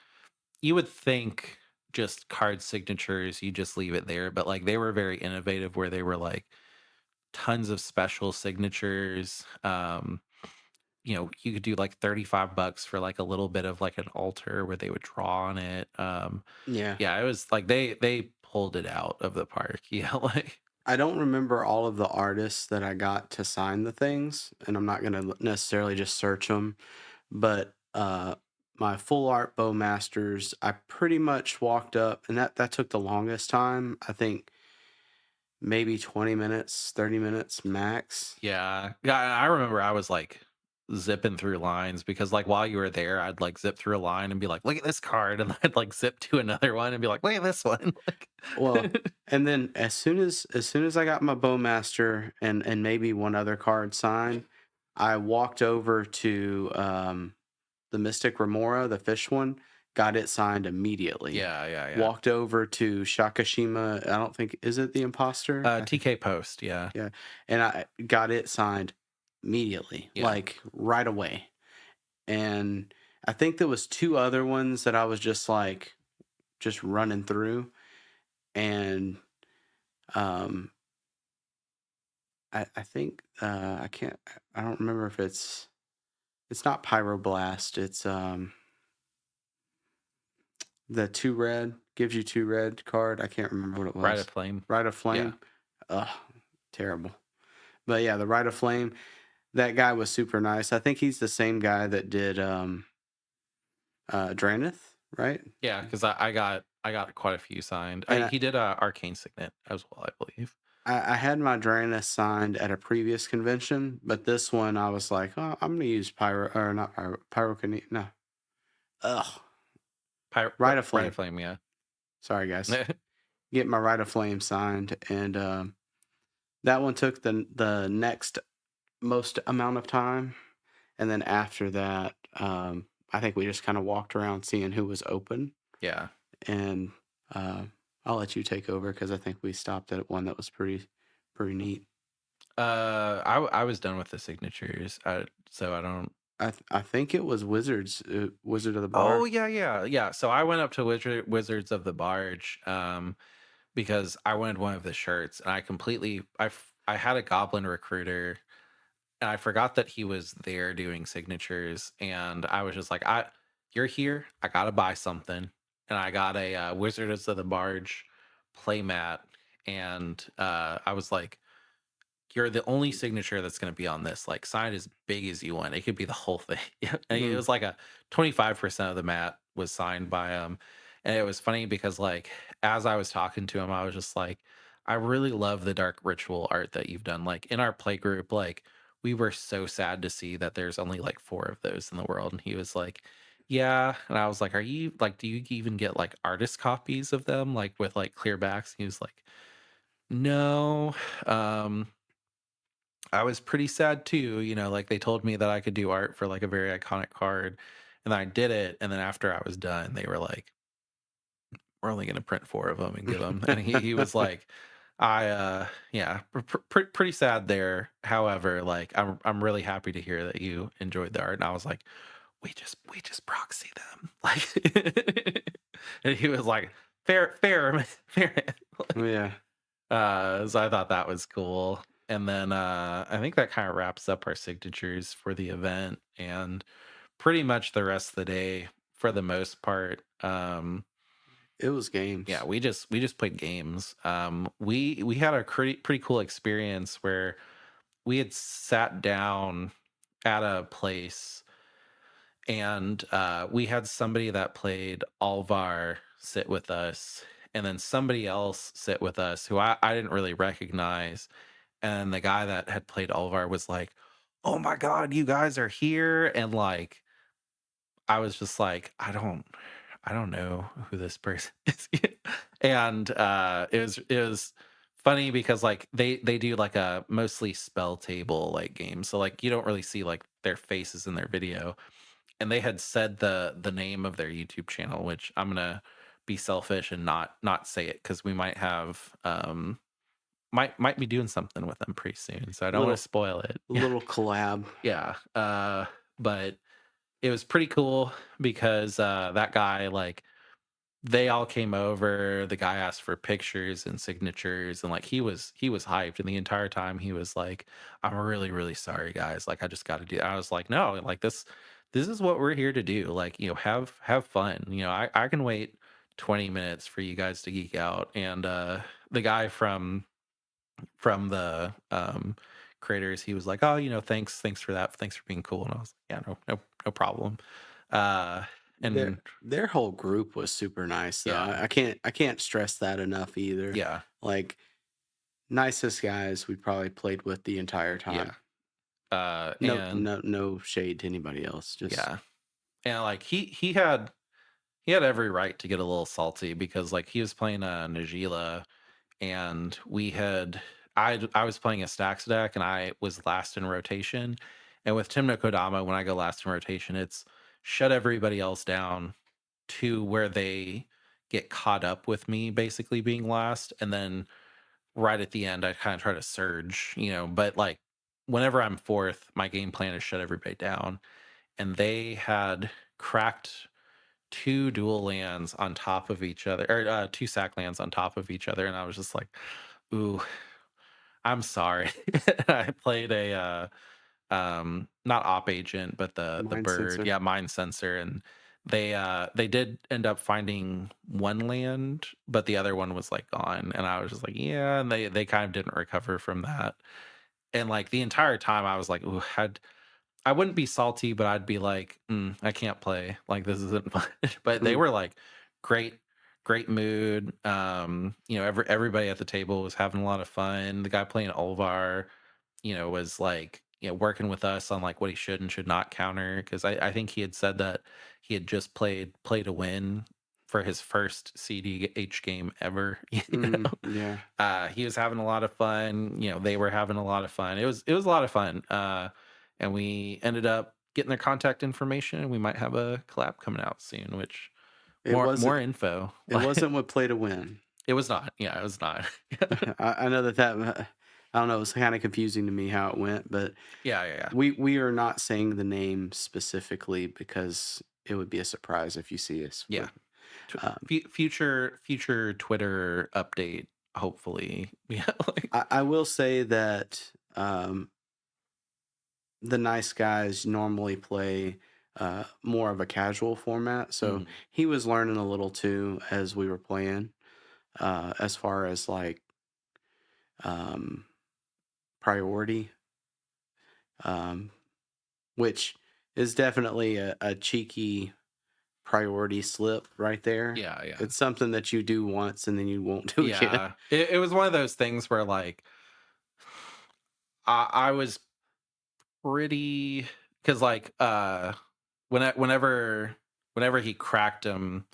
you would think just card signatures, you just leave it there. But like they were very innovative where they were like tons of special signatures. You could do like $35 for like a little bit of like an altar where they would draw on it. Yeah. Yeah, it was like they pulled it out of the park. Yeah, like I don't remember all of the artists that I got to sign the things, and I'm not gonna necessarily just search them, but my full art Bowmasters, I pretty much walked up, and that took the longest time. I think maybe 20 minutes, 30 minutes max. yeah, I remember I was like zipping through lines because like while you were there, I'd like zip through a line and be like, look at this card, and I'd like zip to another one and be like, look at this one. Well, Like and then as soon as I got my Bowmaster and maybe one other card signed, I walked over to the Mystic Remora, the fish one, got it signed immediately. yeah. Walked over to Shakashima. I don't think, is it the Imposter? I think, TK Post, yeah. yeah. And I got it signed immediately, Yeah. like right away. And I think there was two other ones that I was just like just running through, and um I think I can't, I don't remember if it's not Pyroblast, it's the two red, gives you two red card. I can't remember what it Rite of was. Flame. Rite of Yeah. Flame. Ugh, terrible. But yeah, the Rite of Flame, that guy was super nice. I think he's the same guy that did Dranith, right? Yeah, because I got quite a few signed. And He did a Arcane Signet as well, I believe. I had my Dranith signed at a previous convention, but this one I was like, oh, I'm gonna use Pyro, or not Pyrocine. No. Ugh. Rite of Rite of Flame. Flame, yeah. Sorry guys. Get my Rite of Flame signed, and that one took the next most amount of time, and then after that, I think we just kind of walked around seeing who was open, Yeah. and uh, I'll let you take over because I think we stopped at one that was pretty neat. I was done with the signatures, so I don't. I think it was Wizards, Wizard of the Oh, Bar. yeah. So I went up to Wizards of the Barge, because I wanted one of the shirts, and I had a Goblin recruiter, and I forgot that he was there doing signatures, and I was just like, you're here, I gotta buy something, and I got a Wizards of the Barge playmat, and I was like, you're the only signature that's going to be on this. Like, sign as big as you want. It could be the whole thing. Yeah, and it Mm. was like a 25% of the mat was signed by him. And it was funny because, like, as I was talking to him, I was just like, I really love the dark ritual art that you've done. Like, in our play group, like, we were so sad to see that there's only like four of those in the world. And he was like, yeah. And I was like, are you like, do you even get like artist copies of them, like with like clear backs? And he was like, no. Um, I was pretty sad too, like they told me that I could do art for like a very iconic card, and I did it, and then after I was done, they were like, "We're only going to print four of them and give them." And he was like, yeah, pretty sad there. However, like I'm really happy to hear that you enjoyed the art." And I was like, "We just proxy them." Like and he was like, "Fair, fair." Yeah. So I thought that was cool. And then I think that kind of wraps up our signatures for the event and pretty much the rest of the day for the most part. It was Yeah, games. we just played games. We had a pretty cool experience where we had sat down at a place and we had somebody that played Alvar sit with us and then somebody else sit with us who I didn't really recognize. And the guy that had played Alvar was like, "Oh my god, you guys are here!" And like, I was just like, I don't know who this person is." And it was funny because like they do like a mostly spell table like game, so like you don't really see like their faces in their video. And they had said the name of their YouTube channel, which I'm gonna be selfish and not say it because we might have might be doing something with them pretty soon, so I don't want to Little spoil it. Yeah, little collab. yeah. But it was pretty cool because that guy like they all came over. The guy asked for pictures and signatures, and like he was hyped. And the entire time he was like, "I'm really really sorry, guys. Like I just got to do." I was like, "No, like this is what we're here to do. Like have fun. I can wait 20 minutes for you guys to geek out." And the guy from the creators, he was like, "Oh, thanks for that. Thanks for being cool." And I was like, "Yeah, no problem." Uh, Their and their whole group was super nice though. yeah, I can't stress that enough either. yeah, Like nicest guys we probably played with the entire yeah. time. No And no no shade to anybody else. Just yeah, and like he had every right to get a little salty because like he was playing a Najila, and I was playing a stacks deck and I was last in rotation. And with Timno Kodama, when I go last in rotation, it's shut everybody else down to where they get caught up with me basically being last. And then right at the end, I kind of try to surge, but like whenever I'm fourth, my game plan is shut everybody down. And they had cracked two dual lands on top of each other, or two sack lands on top of each other. And I was just like, ooh, I'm sorry. I played a not op agent, but the mind bird, sensor. yeah, mind sensor. And they did end up finding one land, but the other one was like gone. And I was just like, yeah, and they kind of didn't recover from that. And like the entire time I was like, ooh, I wouldn't be salty, but I'd be like, I can't play. Like this isn't fun. But they Mm, were like great, great mood. Everybody at the table was having a lot of fun. The guy playing Olvar, was like, working with us on like what he should and should not counter. Because I think he had said that he had just played play to win for his first CDH game ever. yeah. He was having a lot of fun. They were having a lot of fun. It was a lot of fun. And we ended up getting their contact information, and we might have a collab coming out soon. Which It more wasn't info. it wasn't what play to win. It was not. Yeah, it was not. I know that I don't know, it was kind of confusing to me how it went, but Yeah, yeah, yeah. we are not saying the name specifically because it would be a surprise if you see us Yeah. with Future Twitter update, hopefully. Yeah, like I will say that the nice guys normally play more of a casual format. So mhm, he was learning a little too as we were playing, as far as like um, priority, um, which is definitely a cheeky priority slip right there. yeah, yeah, It's something that you do once and then you won't do again. yeah. It was one of those things where like I was pretty, because like whenever he cracked him,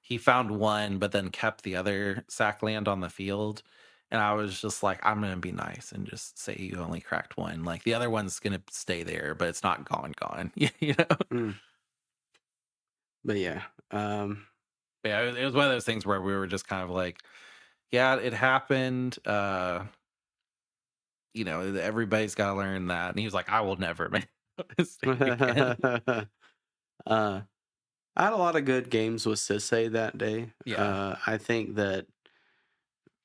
he found one, but then kept the other sack land on the field. And I was just like, I'm gonna be nice and just say you only cracked one. Like the other one's gonna stay there, but it's not gone. you know. Mm, but yeah, Yeah, it was one of those things where we were just kind of like, yeah, it happened. Everybody's got to learn that. And he was like, I will never make a mistake again. uh, I had a lot of good games with Sisse that day. Yeah. I think that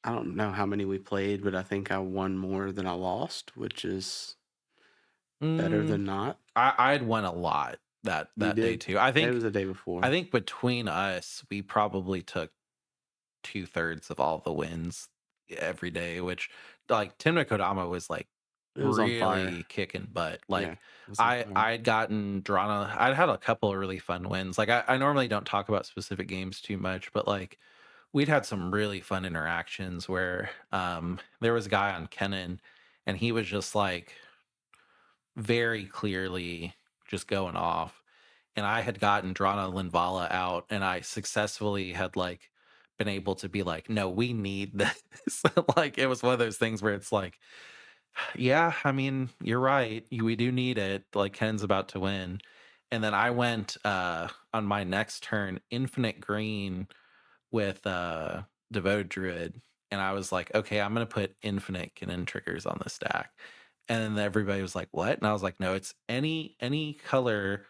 I don't know how many we played, but I think I won more than I lost, which is better Mm, than not. I'd won a lot You that day did? too. I It think was the day I before. think between us, we probably took 2/3 of all the wins every day, which like Timna Kodama was like It was on fire. really kicking butt. Yeah, Like it was on fire. I'd gotten drawn I'd had a couple of really fun wins. Like I normally don't talk about specific games too much, but like we'd had some really fun interactions where there was a guy on Kennen, and he was just like very clearly just going off. And I had gotten Drana Linvala out, and I successfully had like been able to be like, no, we need this. Like it was one of those things where it's like, yeah, I mean, you're right. We do need it. Like Ken's about to win. And then I went on my next turn, infinite green with Devoted Druid. And I was like, okay, I'm gonna put infinite cannon triggers on the stack. And then everybody was like, what? And I was like, no, it's any color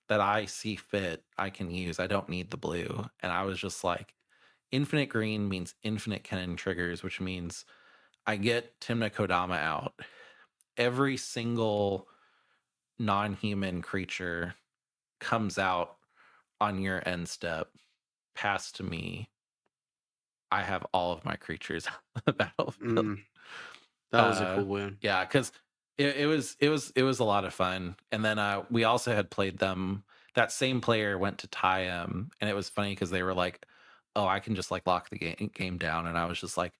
that I see fit, I can use. I don't need the blue. And I was just like, Infinite green means infinite cannon triggers, which means I get Timna Kodama out. Every single non-human creature comes out on your end step, pass to me. I have all of my creatures on the battlefield. Mm, that was a Uh, cool win. yeah, because it was a lot of fun. And then we also had played them. That same player went to tie them, and it was funny because they were like, "Oh, I can just like lock the game down," and I was just like,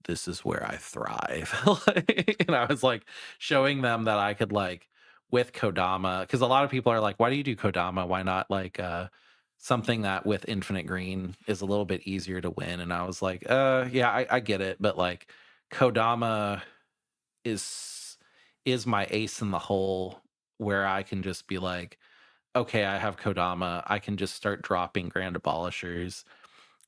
"This is where I thrive." And I was like showing them that I could like with Kodama, because a lot of people are like, "Why do you do Kodama? Why not like something that with Infinite Green is a little bit easier to win?" And I was like, yeah, I get it, but like Kodama is is my ace in the hole where I can just be like, okay, I have Kodama. I can just start dropping Grand Abolishers.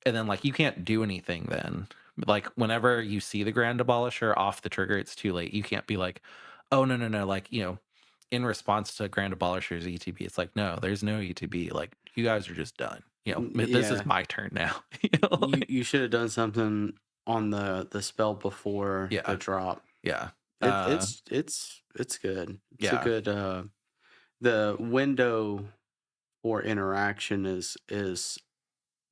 And then like you can't do anything then. Like whenever you see the Grand Abolisher off the trigger, it's too late. You can't be like, oh no, no, no. Like, in response to Grand Abolisher's ETB, it's like, no, there's no ETB. Like you guys are just done. This is Yeah, my turn now. you should have done something on the spell before the Yeah. drop. Yeah. It, Uh it's good. It's a yeah. good the window for interaction is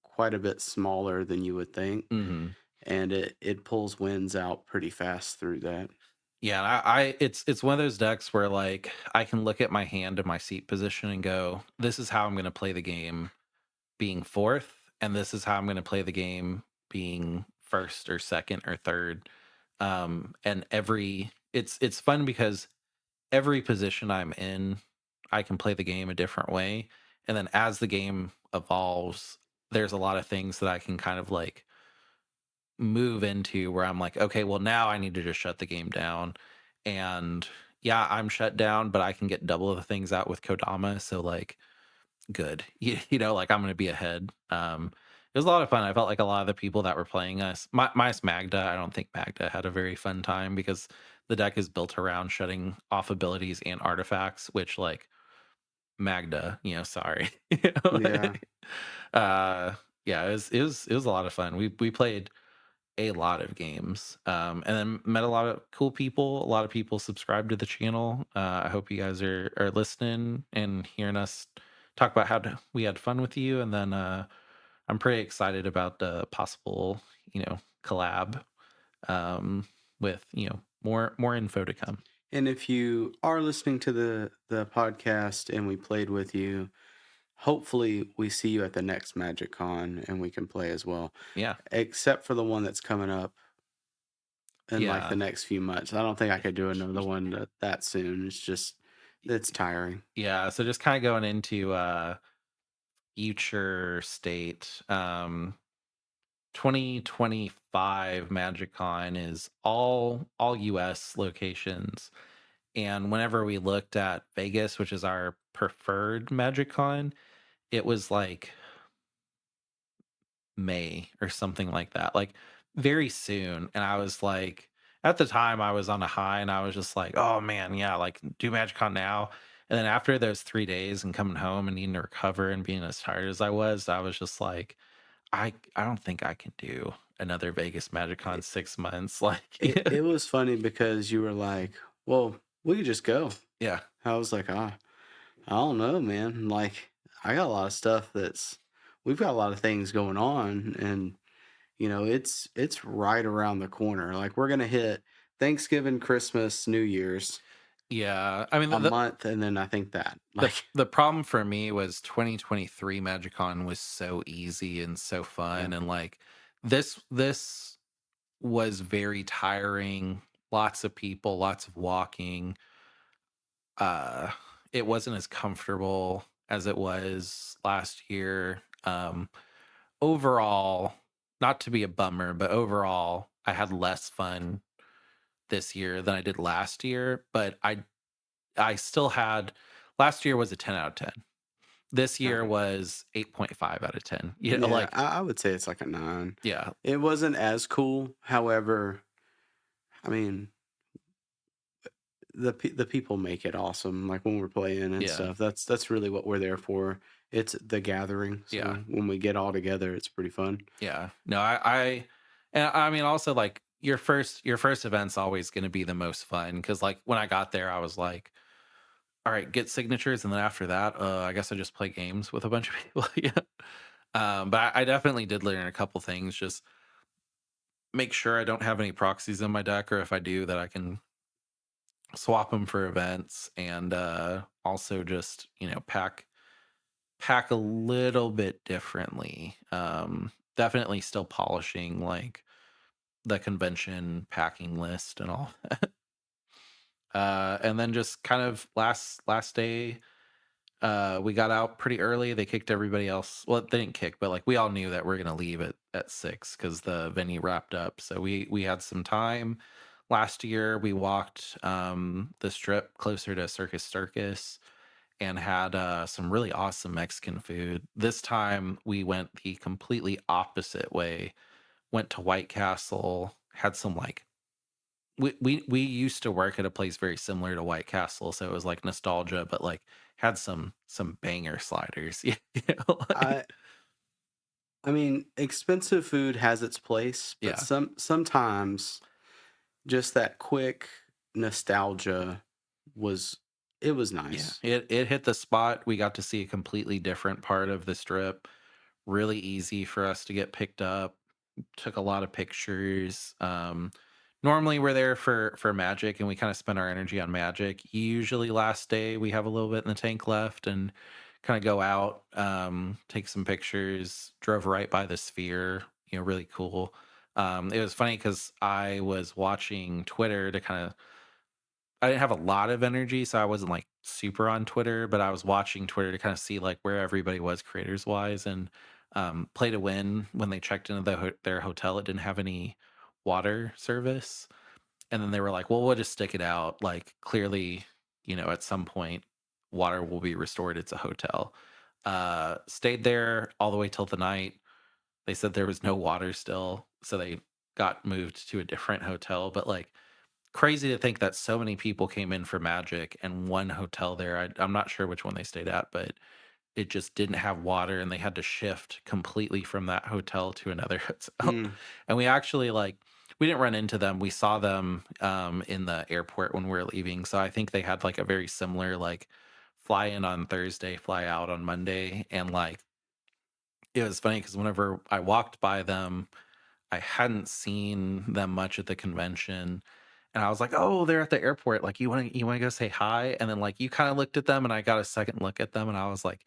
quite a bit smaller than you would think, hmm and it pulls wins out pretty fast through that. Yeah, and it's one of those decks where like I can look at my hand and my seat position and go, this is how I'm gonna play the game being fourth, and this is how I'm gonna play the game being first or second or third. And it's fun because every position I'm in, I can play the game a different way. And then as the game evolves, there's a lot of things that I can kind of like move into where I'm like, okay, well, now I need to just shut the game down. And yeah, I'm shut down, but I can get double the things out with Kodama. So, like, good. Like I'm going to be ahead. It was a lot of fun. I felt like a lot of the people that were playing us, minus Magda, I don't think Magda had a very fun time because the deck is built around shutting off abilities and artifacts, which, like, Magda, sorry. Yeah. uh, yeah, it was a lot of fun. We played a lot of games, and then met a lot of cool people. A lot of people subscribe to the channel. I hope you guys are listening and hearing us talk about we had fun with you. And then I'm pretty excited about the possible, collab, um, with more info to come. And if you are listening to the podcast and we played with you, hopefully we see you at the next Magic Con and we can play as well. Yeah, Except for the one that's coming up in like the yeah, next few months. I don't think I could do another one that soon. It's tiring. yeah. So just kind of going into future state. 2025 MagicCon is all US locations. And whenever we looked at Vegas, which is our preferred MagicCon, it was like May or something like that, like very soon. And I was like, at the time, I was on a high and I was just like, oh man, yeah, like do MagicCon now. And then after those 3 days and coming home and needing to recover and being as tired as I was just like, I don't think I can do another Vegas MagicCon It, 6 months. Like, it was funny because you were like, well, we could just go. yeah, I was like, I don't know, man. Like, I got a lot of stuff we've got a lot of things going on, and it's right around the corner. Like, we're gonna hit Thanksgiving, Christmas, New Year's, yeah. I mean, a month, and then I think that, the like, the problem for me was 2023 MagicCon was so easy and so yeah, fun, and like this was very tiring. Lots of people, lots of walking. Uh, it wasn't as comfortable as it was last year. Overall, not to be a bummer, but overall, I had less fun this year than I did last year. But I still had last year was a 10 out of 10. This year okay. was 8.5 out of 10. Yeah, Like, I would say it's like a 9. yeah, It wasn't as cool. However, I mean, the people make it awesome. Like when we're playing and yeah. stuff. That's really what we're there for. It's the gathering, Yeah. so when we get all together, it's pretty fun. Yeah. No, and I mean, also, like, your first event's always gonna be the most fun because, like, when I got there, I was like, "All right, get signatures, and then after that, I guess I just play games with a bunch of people." Yeah. But I definitely did learn a couple things, just make sure I don't have any proxies in my deck, or if I do, that I can swap them for events, and, also just, pack a little bit differently. Definitely still polishing, like, the convention packing list and all. And then just kind of last day, we got out pretty early. They kicked everybody else. Well, they didn't kick, but like we all knew that we're gonna leave at 6 because the venue wrapped up. So we had some time. Last year we walked the strip closer to Circus and had some really awesome Mexican food. This time we went the completely opposite way. Went to White Castle, had some like we used to work at a place very similar to White Castle, so it was like nostalgia, but like had some banger sliders. I Like, I mean, expensive food has its place, but yeah, sometimes just that quick nostalgia was it was yeah. nice. It hit the spot. We got to see a completely different part of the strip. Really easy for us to get picked up. Took a lot of pictures. Normally we're there for Magic, and we kind of spend our energy on Magic. Usually last day we have a little bit in the tank left and kind of go out, take some pictures. Drove right by the Sphere, really cool. It was funny because I was watching Twitter to kind of, I didn't have a lot of energy, so I wasn't like super on Twitter, but I was watching Twitter to kind of see like where everybody was creators wise. And Play to Win, when they checked into their hotel, it didn't have any water service, and then they were like, "Well, we'll just stick it out. Like, clearly, at some point, water will be restored. It's a hotel." Stayed there all the way till the night. They said there was no water still, so they got moved to a different hotel. But like, crazy to think that so many people came in for Magic and one hotel there. I'm not sure which one they stayed at, but it just didn't have water, and they had to shift completely from that hotel to another hotel. Mm. And we actually, like, we didn't run into them. We saw them in the airport when we were leaving. So I think they had like a very similar, like, fly in on Thursday, fly out on Monday. And like, it was funny because whenever I walked by them, I hadn't seen them much at the convention, and I was like, "Oh, they're at the airport. Like, you wanna go say hi?" And then, like, you kinda looked at them, and I got a second look at them, and I was like,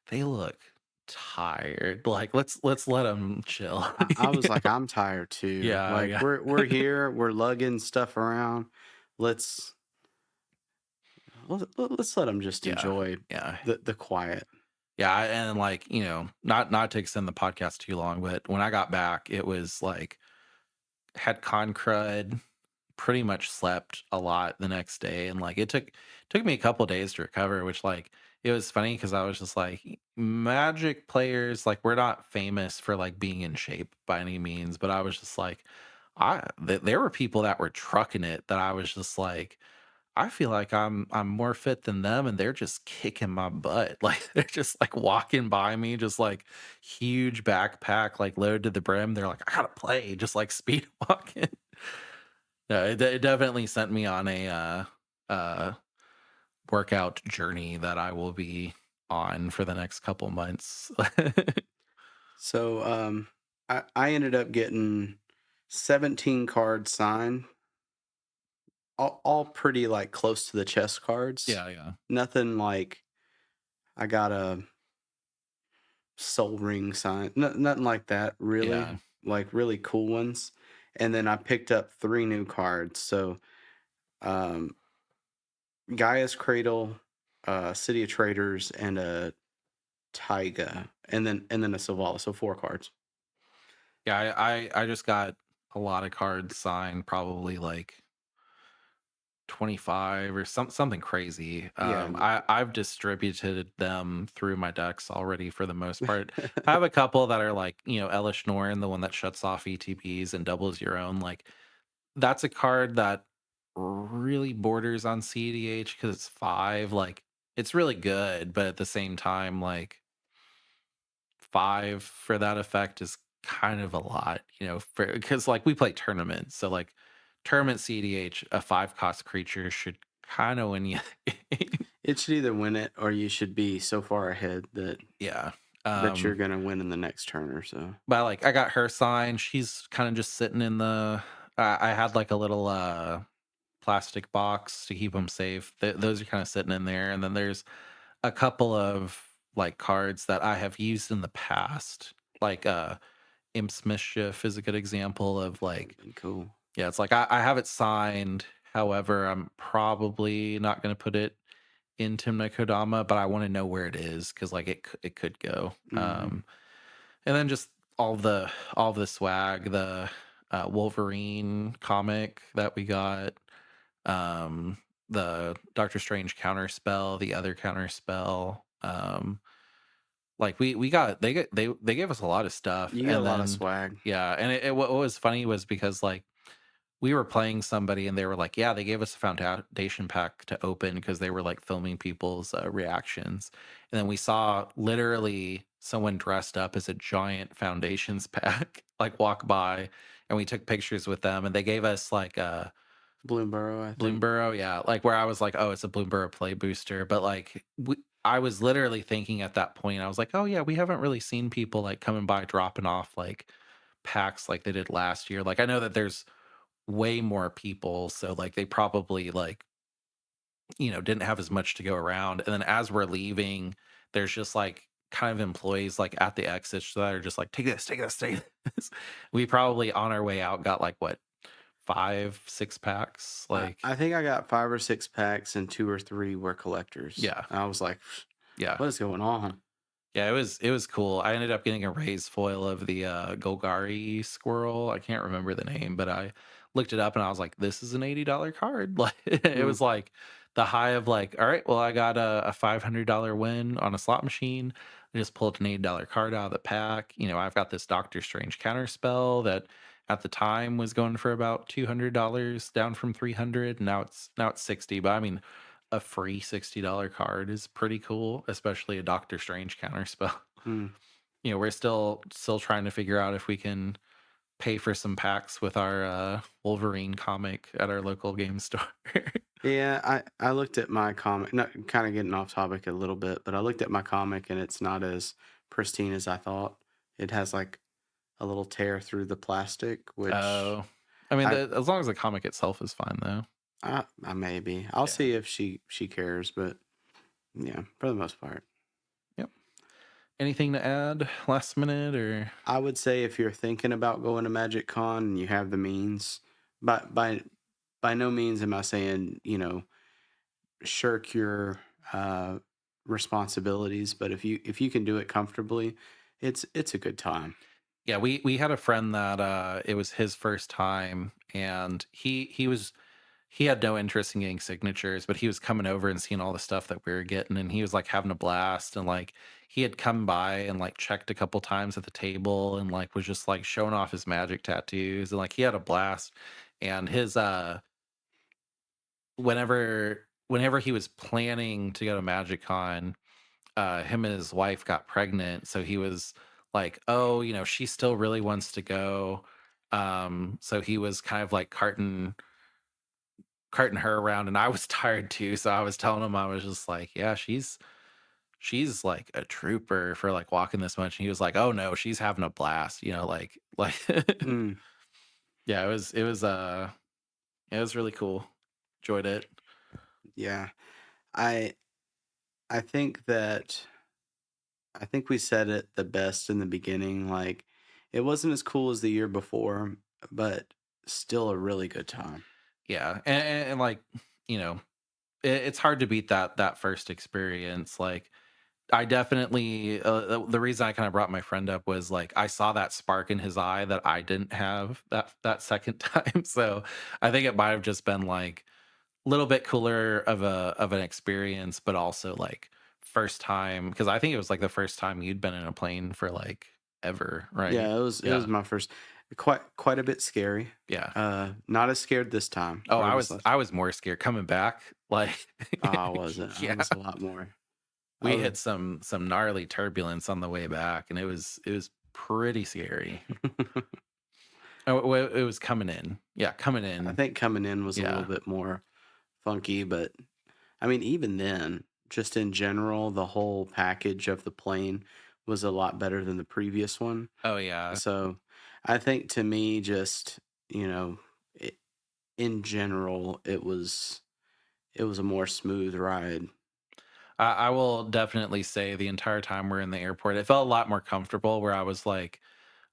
"They look tired. Like, let's let them chill." I was like, I'm tired too. Yeah, Like yeah. we're here, we're lugging stuff around. Let's let's let them just Yeah, enjoy yeah. the quiet. Yeah, and, like, not to extend the podcast too long, but when I got back, it was, like, had con crud, pretty much slept a lot the next day, and like it took me a couple days to recover, which, like, it was funny because I was just like, Magic players, like, we're not famous for like being in shape by any means, but I was just like, there were people that were trucking it that I was just like, I feel like I'm more fit than them, and they're just kicking my butt. Like, they're just like walking by me, just like huge backpack, like loaded to the brim. They're like, I gotta play, just like speed walking. Yeah, it definitely sent me on a uh, workout journey that I will be on for the next couple months. So I ended up getting 17 cards signed, all pretty like close to the chess cards. Yeah, yeah, Nothing like I got a soul ring signed, nothing like that really, yeah, like really cool ones. And then I picked up three new cards. So um Gaia's Cradle, City of Traders, and a Taiga, and then a Savala. So four cards. yeah. I just got a lot of cards signed, probably like 25 or something crazy. Yeah. I've distributed them through my decks already for the most part. I have a couple that are like, Elish Norn, the one that shuts off ETBs and doubles your own. Like, that's a card that really borders on CDH because it's 5. Like, it's really good, but at the same time, like, 5 for that effect is kind of a lot, for because like we play tournaments. So like tournament CDH, a 5 cost creature should kind of win you. It should either win it or you should be so far ahead Yeah. that you're Um, gonna win in the next turn or so. but like I got her sign. She's kind of just sitting in the. I had like a little plastic box to keep them safe. Those are kind of sitting in there, and then there's a couple of like cards that I have used in the past, like Imp's Mischief is a good example of That would like, have been cool. yeah, it's like I have it signed. However, I'm probably not going to put it in Timna Kodama, but I want to know where it is because like it could go. Hmm. And then just all the swag, the Wolverine comic that we got, um, the Doctor Strange counter spell, the other counter spell. Like we got they gave us a lot of stuff, You get a and lot of then swag. yeah, and what was funny was because like we were playing somebody and they were like, yeah, they gave us a foundation pack to open because they were like filming people's reactions. And then we saw literally someone dressed up as a giant foundations pack like walk by, and we took pictures with them and they gave us like a Bloomborough, I think. Bloomborough. Yeah. Like where I was like, oh, it's a Bloomborough play booster. But like, I was literally thinking at that point, I was like, oh, yeah, we haven't really seen people like coming by dropping off like packs like they did last year. Like I know that there's way more people, so like they probably like didn't have as much to go around. And then as we're leaving, there's just like kind of employees like at the exits that are just like, take this, take this, take this. We probably on our way out got like what, 5 6 packs, like, I think I got 5 or 6 packs and 2 or 3 were collectors. yeah, And I was like, yeah. what is going on? Yeah, it was cool. I ended up getting a raised foil of the Golgari squirrel. I can't remember the name, but I looked it up and I was like, this is an $80 card. Like it Mm, was like the high of like, all right, well, I got a $500 win on a slot machine. I just pulled an $80 card out of the pack. I've got this Doctor Strange counter spell that at the time was going for about $200 down from 300. Now it's 60. But I mean, a free $60 card is pretty cool, especially a Doctor Strange counter spell. mm. We're still trying to figure out if we can pay for some packs with our Wolverine comic at our local game store. Yeah, I looked at my comic, not kind of getting off topic a little bit, but I looked at my comic and it's not as pristine as I thought. It has like a little tear through the plastic, which Oh, I mean, I as long as the comic itself is fine, though. I maybe. I'll Yeah. see if she cares, but yeah, for the most part. Yep. Anything to add last minute or? I would say if you're thinking about going to Magic Con and you have the means, by no means am I saying, shirk your responsibilities, but if you can do it comfortably, it's a good time. Yeah, we had a friend that it was his first time, and he had no interest in getting signatures, but he was coming over and seeing all the stuff that we were getting, and he was like having a blast. And like he had come by and like checked a couple times at the table and like was just like showing off his magic tattoos, and like he had a blast. And his whenever he was planning to go to MagicCon, him and his wife got pregnant, so he was like, oh, she still really wants to go. So he was kind of like carting her around, and I was tired too, so I was telling him, I was just like, yeah, she's like a trooper for like walking this much. And he was like, oh no, she's having a blast, like Mm, yeah, it was really cool. Enjoyed it. yeah, I I think that I think we said it the best in the beginning. Like, it wasn't as cool as the year before, but still a really good time. Yeah, and like, you know it's hard to beat that first experience. Like I definitely the reason I kind of brought my friend up was like I saw that spark in his eye that I didn't have that second time. So I think it might have just been like a little bit cooler of an experience, but also like first time, because I think it was like the first time you'd been in a plane for like ever, right? Yeah, it was Yeah, my first, quite a bit scary. yeah. Not as scared this time, Oh, but it I was was less. I was more scared coming back. Like, Oh, I wasn't. I yeah, was a lot more. we Oh, hit some gnarly turbulence on the way back, and it was pretty scary. Oh, well, it was coming in. Yeah, coming I in. think coming in was a little Yeah. bit more funky, but I mean, even then, just in general, the whole package of the plane was a lot better than the previous one. Oh, yeah. So I think to me, just, you know, I in general, it was a more smooth ride. I will definitely say the entire time we're in the airport, it felt a lot more comfortable where I was like,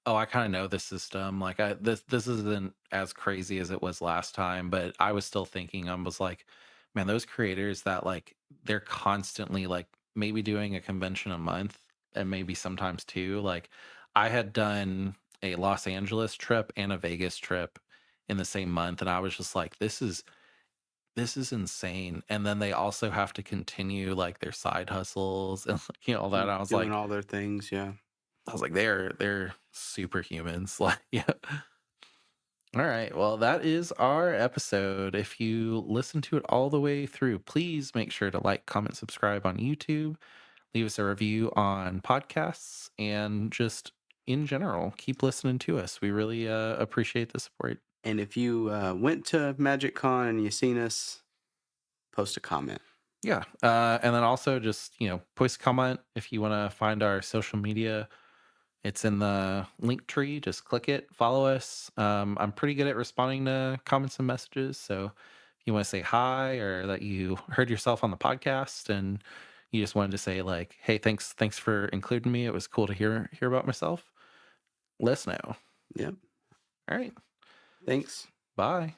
"Oh, I kinda know the system." Like, this isn't as crazy as it was last time, but I was still thinking, I was like, "Man, those creators that, like, they're constantly, like, maybe doing a convention a month and maybe sometimes 2." Like, I had done a Los Angeles trip and a Vegas trip in the same month, and I was just like, this is insane." And then they also have to continue, like, their side hustles and, all that. Doing all their things, yeah. They're superhumans. Like, yeah. All right. Well, that is our episode. If you listen to it all the way through, please make sure to like, comment, subscribe on YouTube, leave us a review on podcasts, and just in general, keep listening to us. We really appreciate the support. And if you went to MagicCon and you seen us, post a comment. Yeah. And then also just, post a comment if you want to find our social media. It's in the link tree. Just click it, follow us. I'm pretty good at responding to comments and messages. So if you want to say hi or that you heard yourself on the podcast and you just wanted to say like, hey, thanks for including me. It was cool to hear about myself. Let us know. Yep. All right. Thanks. Bye.